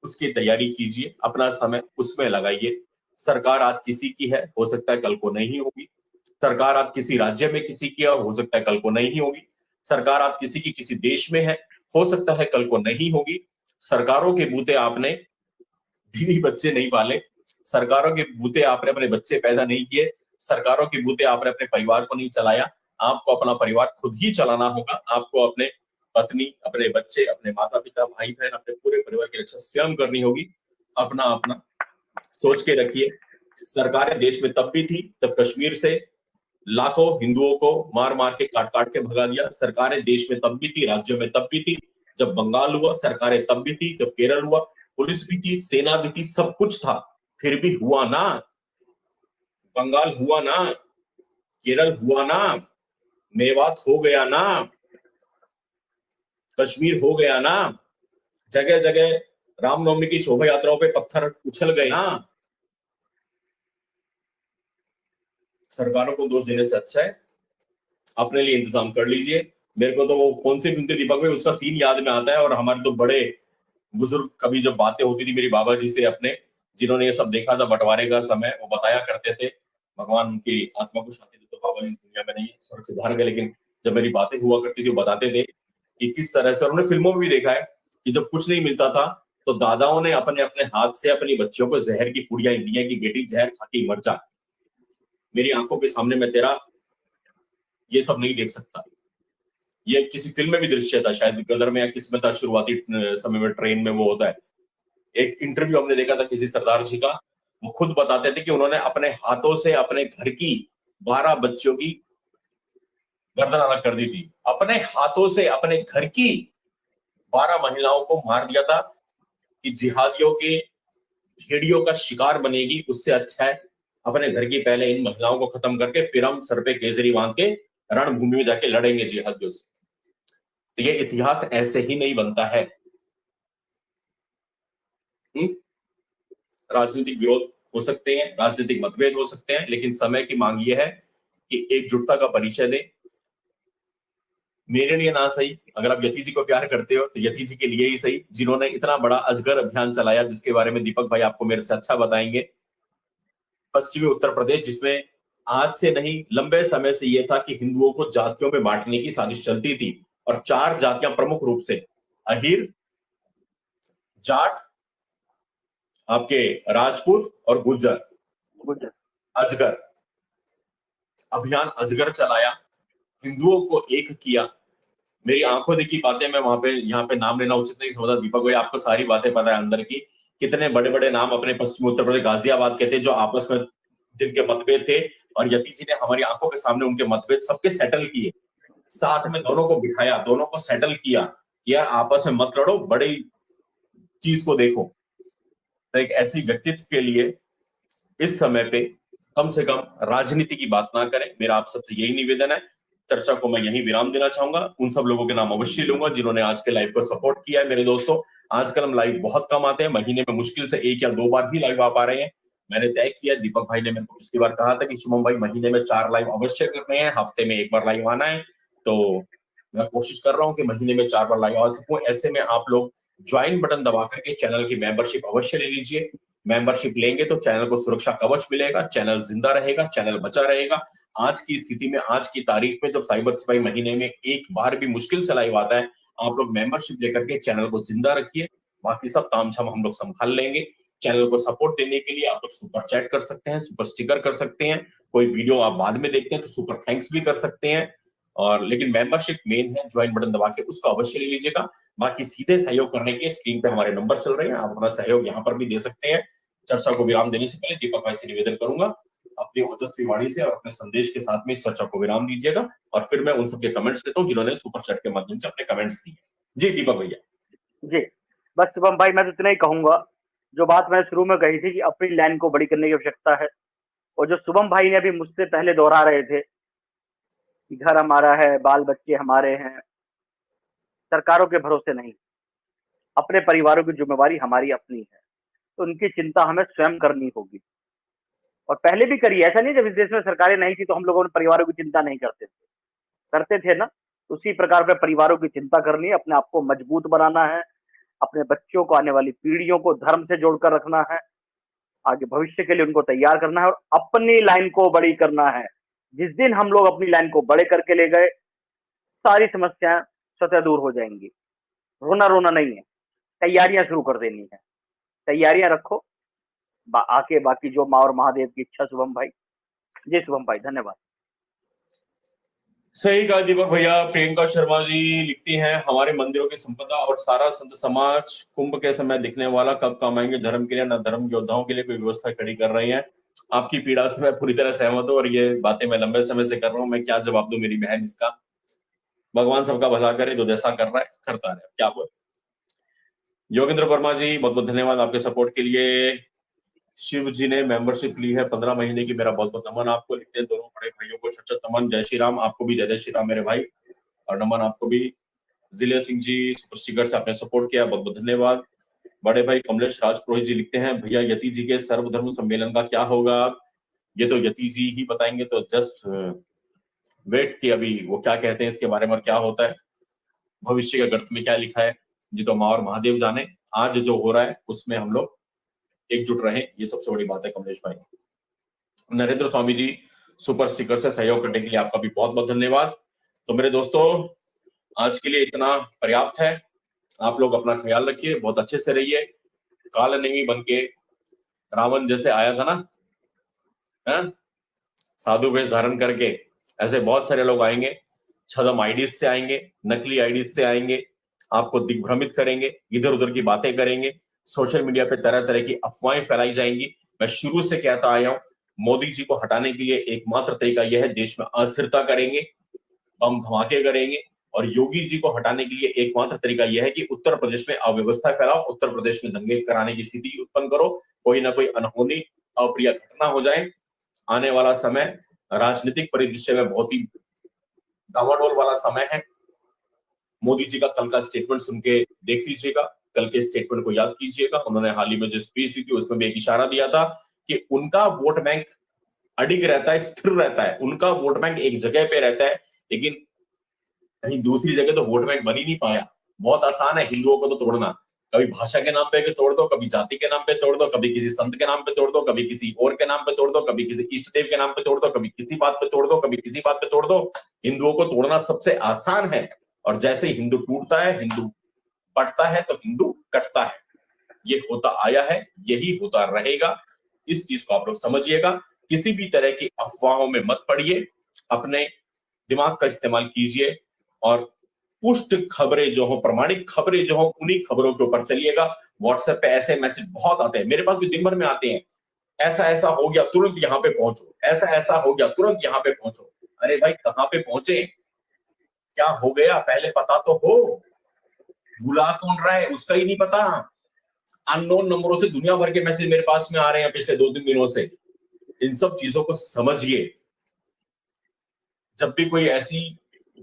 उसकी तैयारी कीजिए, अपना समय उसमें लगाइए। सरकार आज किसी की है, हो सकता है कल को नहीं होगी। सरकार आज किसी राज्य में किसी की है, हो सकता है कल को नहीं होगी। सरकार आज किसी की किसी देश में है, हो सकता है कल को नहीं होगी। सरकारों के बूते आपने बीवी बच्चे नहीं पाले, सरकारों के बूते आपने अपने बच्चे पैदा नहीं किए, सरकारों के बूते आपने अपने परिवार को नहीं चलाया। आपको अपना परिवार खुद ही चलाना होगा। आपको अपने पत्नी, अपने बच्चे, अपने माता पिता, भाई बहन, अपने पूरे परिवार की रक्षा स्वयं करनी होगी। अपना अपना सोच के रखिए। सरकारें देश में तब भी थी जब कश्मीर से लाखों हिंदुओं को मार मार के काट काट के भगा दिया। सरकारें देश में तब भी थी, राज्यों में तब भी थी जब बंगाल हुआ। सरकारें तब भी थी जब केरल हुआ। पुलिस भी थी, सेना भी थी, सब कुछ था, फिर भी हुआ ना। बंगाल हुआ ना, केरल हुआ ना, मेवात हो गया ना, कश्मीर हो गया ना, जगह जगह रामनवमी की शोभा यात्राओं पे पत्थर उछल गए ना। सरकारों को दोष देने से अच्छा है अपने लिए इंतजाम कर लीजिए। मेरे को तो वो कौन सी फिल्म थी दीपक भाई, उसका सीन याद में आता है। और हमारे तो बड़े बुजुर्ग कभी जब बातें होती थी मेरी बाबा जी से अपने, जिन्होंने ये सब देखा था बंटवारे का समय, वो बताया करते थे, भगवान उनकी आत्मा को शांति दे। तो बाबा जी इस दुनिया में नहीं है, स्वर्ग सिधार गए, लेकिन जब मेरी बातें हुआ करती थी वो बताते थे कि किस तरह से, उन्होंने फिल्मों में भी देखा है कि जब कुछ नहीं मिलता था तो दादाओं ने अपने अपने हाथ से अपनी बच्चियों को जहर की पुड़ियां दी कि बेटी जहर खा के मर जा। मेरी आंखों के सामने मैं तेरा ये सब नहीं देख सकता। ये किसी फिल्म में भी दृश्य था, शायद गदर में या किसमें था, शुरुआती समय में ट्रेन में वो होता है। एक इंटरव्यू हमने देखा था किसी सरदार जी का, वो खुद बताते थे कि उन्होंने अपने हाथों से अपने घर की 12 बच्चियों की गर्दन अलग कर दी थी। अपने हाथों से अपने घर की 12 महिलाओं को मार दिया था कि जिहादियों के भेड़ियों का शिकार बनेगी, उससे अच्छा है अपने घर की पहले इन महिलाओं को खत्म करके फिर हम सर पे केसरी बांध के रणभूमि में जाके लड़ेंगे जिहादियों से। तो ये इतिहास ऐसे ही नहीं बनता है। राजनीतिक विरोध हो सकते हैं, राजनीतिक मतभेद हो सकते हैं, लेकिन समय की मांग यह है कि एकजुटता का परिचय दें। मेरे लिए ना सही, अगर आप यति जी को प्यार करते हो तो यति जी के लिए ही सही, जिन्होंने इतना बड़ा अजगर अभियान चलाया, जिसके बारे में दीपक भाई आपको मेरे से अच्छा बताएंगे। पश्चिमी उत्तर प्रदेश, जिसमें आज से नहीं लंबे समय से यह था कि हिंदुओं को जातियों में बांटने की साजिश चलती थी, और 4 जातियां प्रमुख रूप से, अहीर, जाट, आपके राजपूत और गुज्जर। अजगर अभियान, अजगर चलाया, हिंदुओं को एक किया। मेरी आंखों देखी बातें, मैं वहां पे यहाँ पे नाम लेना उचित नहीं समझा दीपक भाई, आपको सारी बातें पता है अंदर की। कितने बड़े बड़े नाम अपने पश्चिमी उत्तर प्रदेश, गाजियाबाद के थे, जो आपस में जिनके मतभेद थे, और यति जी ने हमारी आंखों के सामने उनके मतभेद सबके सेटल किए। साथ में दोनों को बिठाया, दोनों को सेटल किया, यार आपस में मत लड़ो, बड़ी चीज को देखो। तो एक ऐसी व्यक्तित्व के लिए इस समय पे कम से कम राजनीति की बात ना करें, मेरा आप सबसे यही निवेदन है। चर्चा को मैं यहीं विराम देना चाहूंगा। उन सब लोगों के नाम अवश्य लूंगा जिन्होंने आज के लाइव को सपोर्ट किया है। मेरे दोस्तों, आजकल हम लाइव बहुत कम आते हैं, महीने में मुश्किल से 1 या 2 बार ही लाइव आ पा रहे हैं। मैंने तय किया, दीपक भाई ने मेरे को पिछली बार कहा था कि शुभम भाई महीने में 4 लाइव अवश्य करने हैं, हफ्ते में 1 बार लाइव आना है। तो मैं कोशिश कर रहा हूँ कि महीने में 4 बार लाइव आ सकूं। ऐसे में आप लोग ज्वाइन बटन दबा करके चैनल की मेंबरशिप अवश्य ले लीजिए। मेंबरशिप लेंगे तो चैनल को सुरक्षा कवच मिलेगा, चैनल जिंदा रहेगा, चैनल बचा रहेगा। आज की स्थिति में, आज की तारीख में, जब साइबर सिपाही महीने में 1 बार भी मुश्किल से लाइव आता है, आप लोग मेंबरशिप लेकर के चैनल को जिंदा रखिए। बाकी सब तामझाम हम लोग संभाल लेंगे। चैनल को सपोर्ट देने के लिए आप लोग सुपर चैट कर सकते हैं, सुपर स्टिकर कर सकते हैं, कोई वीडियो आप बाद में देखते हैं तो सुपर थैंक्स भी कर सकते हैं। और लेकिन मेंबरशिप मेन है, ज्वाइन बटन दबा के उसको अवश्य ले लीजिएगा। बाकी सीधे सहयोग करने के स्क्रीन पे हमारे नंबर चल रहे हैं, आप अपना सहयोग यहाँ पर भी दे सकते हैं। चर्चा को विराम देने से पहले दीपक भाई से निवेदन करूंगा, अपनी ओजस्वी वाणी से और अपने संदेश के साथ में इस चर्चा को विराम दीजिएगा, और फिर मैं उन सबके कमेंट्स देता हूं जिन्होंने सुपर चैट के माध्यम से अपने कमेंट्स दिए। जी दीपक भैया। जी, बस शुभम भाई, मैं तो इतना ही कहूंगा, जो बात मैंने शुरू में कही थी कि अपनी लाइन को बड़ी करने की आवश्यकता है, और जो शुभम भाई ने अभी मुझसे पहले दोहरा रहे थे कि घर हमारा है, बाल बच्चे हमारे हैं, सरकारों के भरोसे नहीं, अपने परिवारों की जिम्मेवारी हमारी अपनी है, तो उनकी चिंता हमें स्वयं करनी होगी, और पहले भी करिए। ऐसा नहीं जब इस देश में सरकारें नहीं थी तो हम लोगों ने परिवारों की चिंता नहीं करते थे ना। उसी प्रकार पे परिवारों की चिंता करनी है, अपने आप को मजबूत बनाना है, अपने बच्चों को, आने वाली पीढ़ियों को धर्म से जोड़कर रखना है, आगे भविष्य के लिए उनको तैयार करना है, और अपनी लाइन को बड़ी करना है। जिस दिन हम लोग अपनी लाइन को बड़े करके ले गए, सारी समस्याएं स्वतः दूर हो जाएंगी। रोना रोना नहीं है, तैयारियां शुरू कर देनी है, तैयारियां रखो, आके बाकी जो माँ और महादेव की इच्छा। शुभम भाई, जय शुभम भाई, धन्यवाद। सही कहा दीपक भैया। प्रियंका शर्मा जी लिखती हैं, हमारे मंदिरों की संपदा और सारा संत समाज कुंभ के समय दिखने वाला कब काम आएंगे धर्म के लिए, न धर्म योद्धाओं के लिए कोई व्यवस्था खड़ी कर रही है। आपकी पीड़ा से मैं पूरी तरह सहमत हूँ, और ये बातें मैं लंबे समय से कर रहा हूँ। मैं क्या जवाब दूं मेरी बहन इसका। भगवान सबका भला करे, जो जैसा कर रहा है करता रहे, क्या बोले। योगेंद्र वर्मा जी बहुत बहुत धन्यवाद आपके सपोर्ट के लिए। शिव जी ने मेंबरशिप ली है 15 महीने की, मेरा बहुत बहुत नमन आपको। लिखते हैं दोनों बड़े भाइयों को शत नमन। जय श्री राम। आपको भी जय श्री राम मेरे भाई, और नमन आपको भी। जिले सिंह जी सुपर स्टिकर से आपने सपोर्ट किया, बहुत बहुत धन्यवाद। बड़े भाई कमलेश राजपुरोहित जी लिखते हैं, भैया यति जी के सर्वधर्म सम्मेलन का क्या होगा? ये तो यति जी ही बताएंगे, तो जस्ट वेट कि अभी वो क्या कहते हैं इसके बारे में, क्या होता है, भविष्य के गर्त में क्या लिखा है, ये तो माँ और महादेव जाने। आज जो हो रहा है उसमें हम लोग एकजुट रहे, ये सबसे बड़ी बात है कमलेश भाई। नरेंद्र स्वामी जी सुपर स्टिकर से सहयोग करने के लिए आपका भी बहुत बहुत धन्यवाद। तो मेरे दोस्तों, आज के लिए इतना पर्याप्त है। आप लोग अपना ख्याल रखिए, बहुत अच्छे से रहिए। काल नहीं बन के रावण जैसे आया था ना, है? साधु वेश धारण करके, ऐसे बहुत सारे लोग आएंगे, छदम आईडीज से आएंगे, नकली आईडीज से आएंगे, आपको दिग्भ्रमित करेंगे, इधर उधर की बातें करेंगे, सोशल मीडिया पे तरह तरह की अफवाहें फैलाई जाएंगी। मैं शुरू से कहता आया हूं, मोदी जी को हटाने के लिए एकमात्र तरीका यह है, देश में अस्थिरता करेंगे, बम धमाके करेंगे, और योगी जी को हटाने के लिए एकमात्र तरीका यह है कि उत्तर प्रदेश में अव्यवस्था फैलाओ, उत्तर प्रदेश में दंगे कराने की स्थिति उत्पन्न करो, कोई ना कोई अनहोनी अप्रिय घटना हो जाए। आने वाला समय राजनीतिक परिदृश्य में बहुत ही डावाडोल वाला समय है। मोदी जी का कल का स्टेटमेंट सुन के देख लीजिएगा, कल के स्टेटमेंट को याद कीजिएगा। उन्होंने हाल ही में जो स्पीच दी थी उसमें भी एक इशारा दिया था कि उनका वोट बैंक अडिग रहता है, स्थिर रहता है, उनका वोट बैंक एक जगह पे रहता है, लेकिन कहीं दूसरी जगह तो वोट बैंक बन ही नहीं पाया। बहुत आसान है हिंदुओं को तो तोड़ना, कभी भाषा के नाम पे तोड़ दो, कभी जाति के नाम पे तोड़ दो, कभी किसी संत के नाम पे तोड़ दो, कभी किसी और के नाम पे तोड़ दो, कभी किसी इष्ट देव के नाम पे तोड़ दो, कभी किसी बात पे तोड़ दो, कभी किसी बात पे तोड़ दो। हिंदुओं को तोड़ना सबसे आसान है, और जैसे हिंदू टूटता है, हिंदू बढ़ता है, तो हिंदू कटता है। ये होता आया है, यही होता रहेगा। इस चीज को आप लोग समझिएगा। किसी भी तरह की अफवाहों में मत पड़िए, अपने दिमाग का इस्तेमाल कीजिए, और पुष्ट खबरें जो हो, प्रमाणिक खबरें जो हो, उन्हीं खबरों के ऊपर चलिएगा। व्हाट्सएप पे ऐसे मैसेज बहुत आते हैं, मेरे पास भी दिन भर में आते हैं, ऐसा ऐसा हो गया तुरंत यहाँ पे पहुंचो, ऐसा ऐसा हो गया तुरंत यहाँ पे पहुंचो। अरे भाई कहाँ पे पहुंचे, क्या हो गया, पहले पता तो हो। बुला कौन रहा है उसका ही नहीं पता। अननोन नंबरों से दुनिया भर के मैसेज मेरे पास में आ रहे हैं पिछले 2-3 दिनों से। इन सब चीजों को समझिए। जब भी कोई ऐसी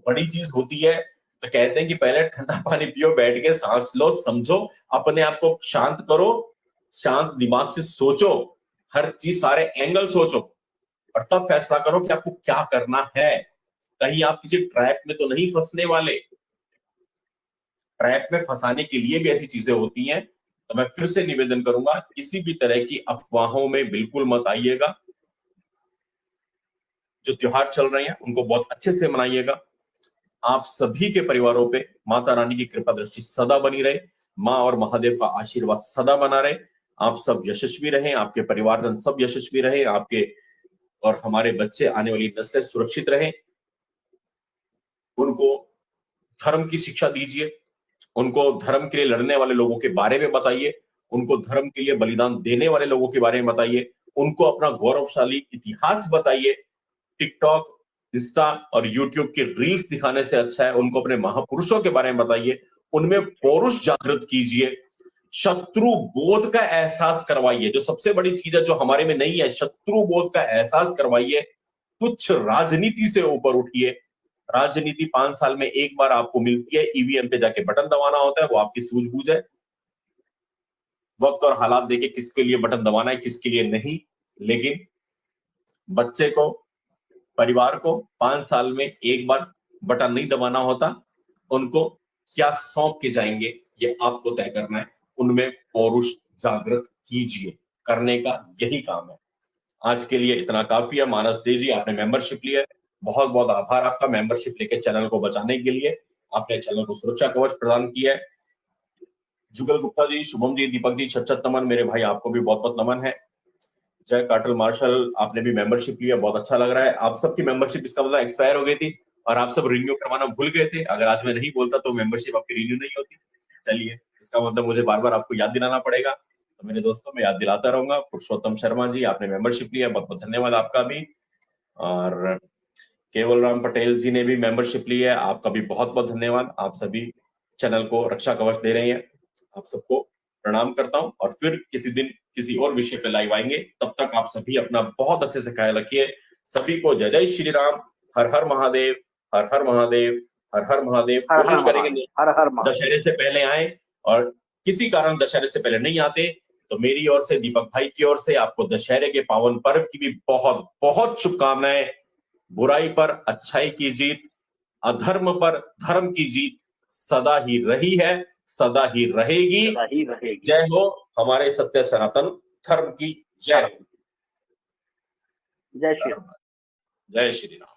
बड़ी चीज होती है तो कहते हैं कि पहले ठंडा पानी पियो, बैठ के सांस लो, समझो, अपने आप को शांत करो, शांत दिमाग से सोचो, हर चीज सारे एंगल सोचो, और तब फैसला करो कि आपको क्या करना है। कहीं आप किसी ट्रैप में तो नहीं फंसने वाले। ट्रैप में फंसाने के लिए भी ऐसी चीजें होती हैं। तो मैं फिर से निवेदन करूंगा, किसी भी तरह की अफवाहों में बिल्कुल मत आइएगा। जो त्योहार चल रहे हैं उनको बहुत अच्छे से मनाइएगा। आप सभी के परिवारों पे माता रानी की कृपा दृष्टि सदा बनी रहे, माँ और महादेव का आशीर्वाद सदा बना रहे। आप सब यशस्वी रहें, आपके परिवारजन सब यशस्वी रहे, आपके और हमारे बच्चे, आने वाली नस्लें सुरक्षित रहें। उनको धर्म की शिक्षा दीजिए, उनको धर्म के लिए लड़ने वाले लोगों के बारे में बताइए, उनको धर्म के लिए बलिदान देने वाले लोगों के बारे में बताइए, उनको अपना गौरवशाली इतिहास बताइए। टिकटॉक, इंस्टा और यूट्यूब के रील्स दिखाने से अच्छा है उनको अपने महापुरुषों के बारे में बताइए, उनमें पौरुष जागृत कीजिए, शत्रु बोध का एहसास करवाइए। जो सबसे बड़ी चीज है जो हमारे में नहीं है, शत्रु बोध का एहसास करवाइए। तुच्छ राजनीति से ऊपर उठिए। राजनीति 5 साल में एक बार आपको मिलती है, ईवीएम पे जाके बटन दबाना होता है, वो आपकी सूझबूझ है। वक्त और हालात देखे किसके लिए बटन दबाना है, किसके लिए नहीं। लेकिन बच्चे को, परिवार को 5 साल में एक बार बटन नहीं दबाना होता। उनको क्या सौंप के जाएंगे ये आपको तय करना है। उनमें पौरुष जागृत कीजिए, करने का यही काम है। आज के लिए इतना काफी है। मानस डे जी, आपने मेंबरशिप लिया है, बहुत बहुत आभार आपका। मेंबरशिप लेके चैनल को बचाने के लिए आपने चैनल को सुरक्षा कवच प्रदान किया है। जुगल गुप्ता जी, शुभम जी, दीपक जी, शत नमन मेरे भाई, आपको भी बहुत बहुत नमन है। जय काटल मार्शल, आपने भी मेंबरशिप लिया, बहुत अच्छा लग रहा है। आप सबकी मेंबरशिप इसका मतलब एक्सपायर हो गई थी और आप सब रिन्यू करवाना भूल गए थे। अगर आज मैं नहीं बोलता तो मेंबरशिप आपकी रिन्यू नहीं होती। चलिए, इसका मतलब मुझे बार बार आपको याद दिलाना पड़ेगा। तो मेरे दोस्तों, मैं याद दिलाता रहूंगा। पुरुषोत्तम शर्मा जी, आपने मेंबरशिप लिया, बहुत बहुत धन्यवाद आपका भी। और केवल राम पटेल जी ने भी मेंबरशिप ली है, आपका भी बहुत बहुत धन्यवाद। आप सभी चैनल को रक्षा कवच दे रहे हैं, आप सबको प्रणाम करता हूं। और फिर किसी दिन किसी और विषय पे लाइव आएंगे। तब तक आप सभी अपना बहुत अच्छे से ख्याल रखिए। सभी को जय जय श्री राम, हर हर महादेव, हर हर महादेव, हर हर महादेव। कोशिश करेंगे हर हर महादेव। दशहरे से पहले आए, और किसी कारण दशहरे से पहले नहीं आते तो मेरी ओर से, दीपक भाई की ओर से आपको दशहरे के पावन पर्व की भी बहुत बहुत शुभकामनाएं। बुराई पर अच्छाई की जीत, अधर्म पर धर्म की जीत सदा ही रही है, सदा ही रहेगी। जय हो हमारे सत्य सनातन धर्म की। जय। जय श्री राम। जय श्री राम।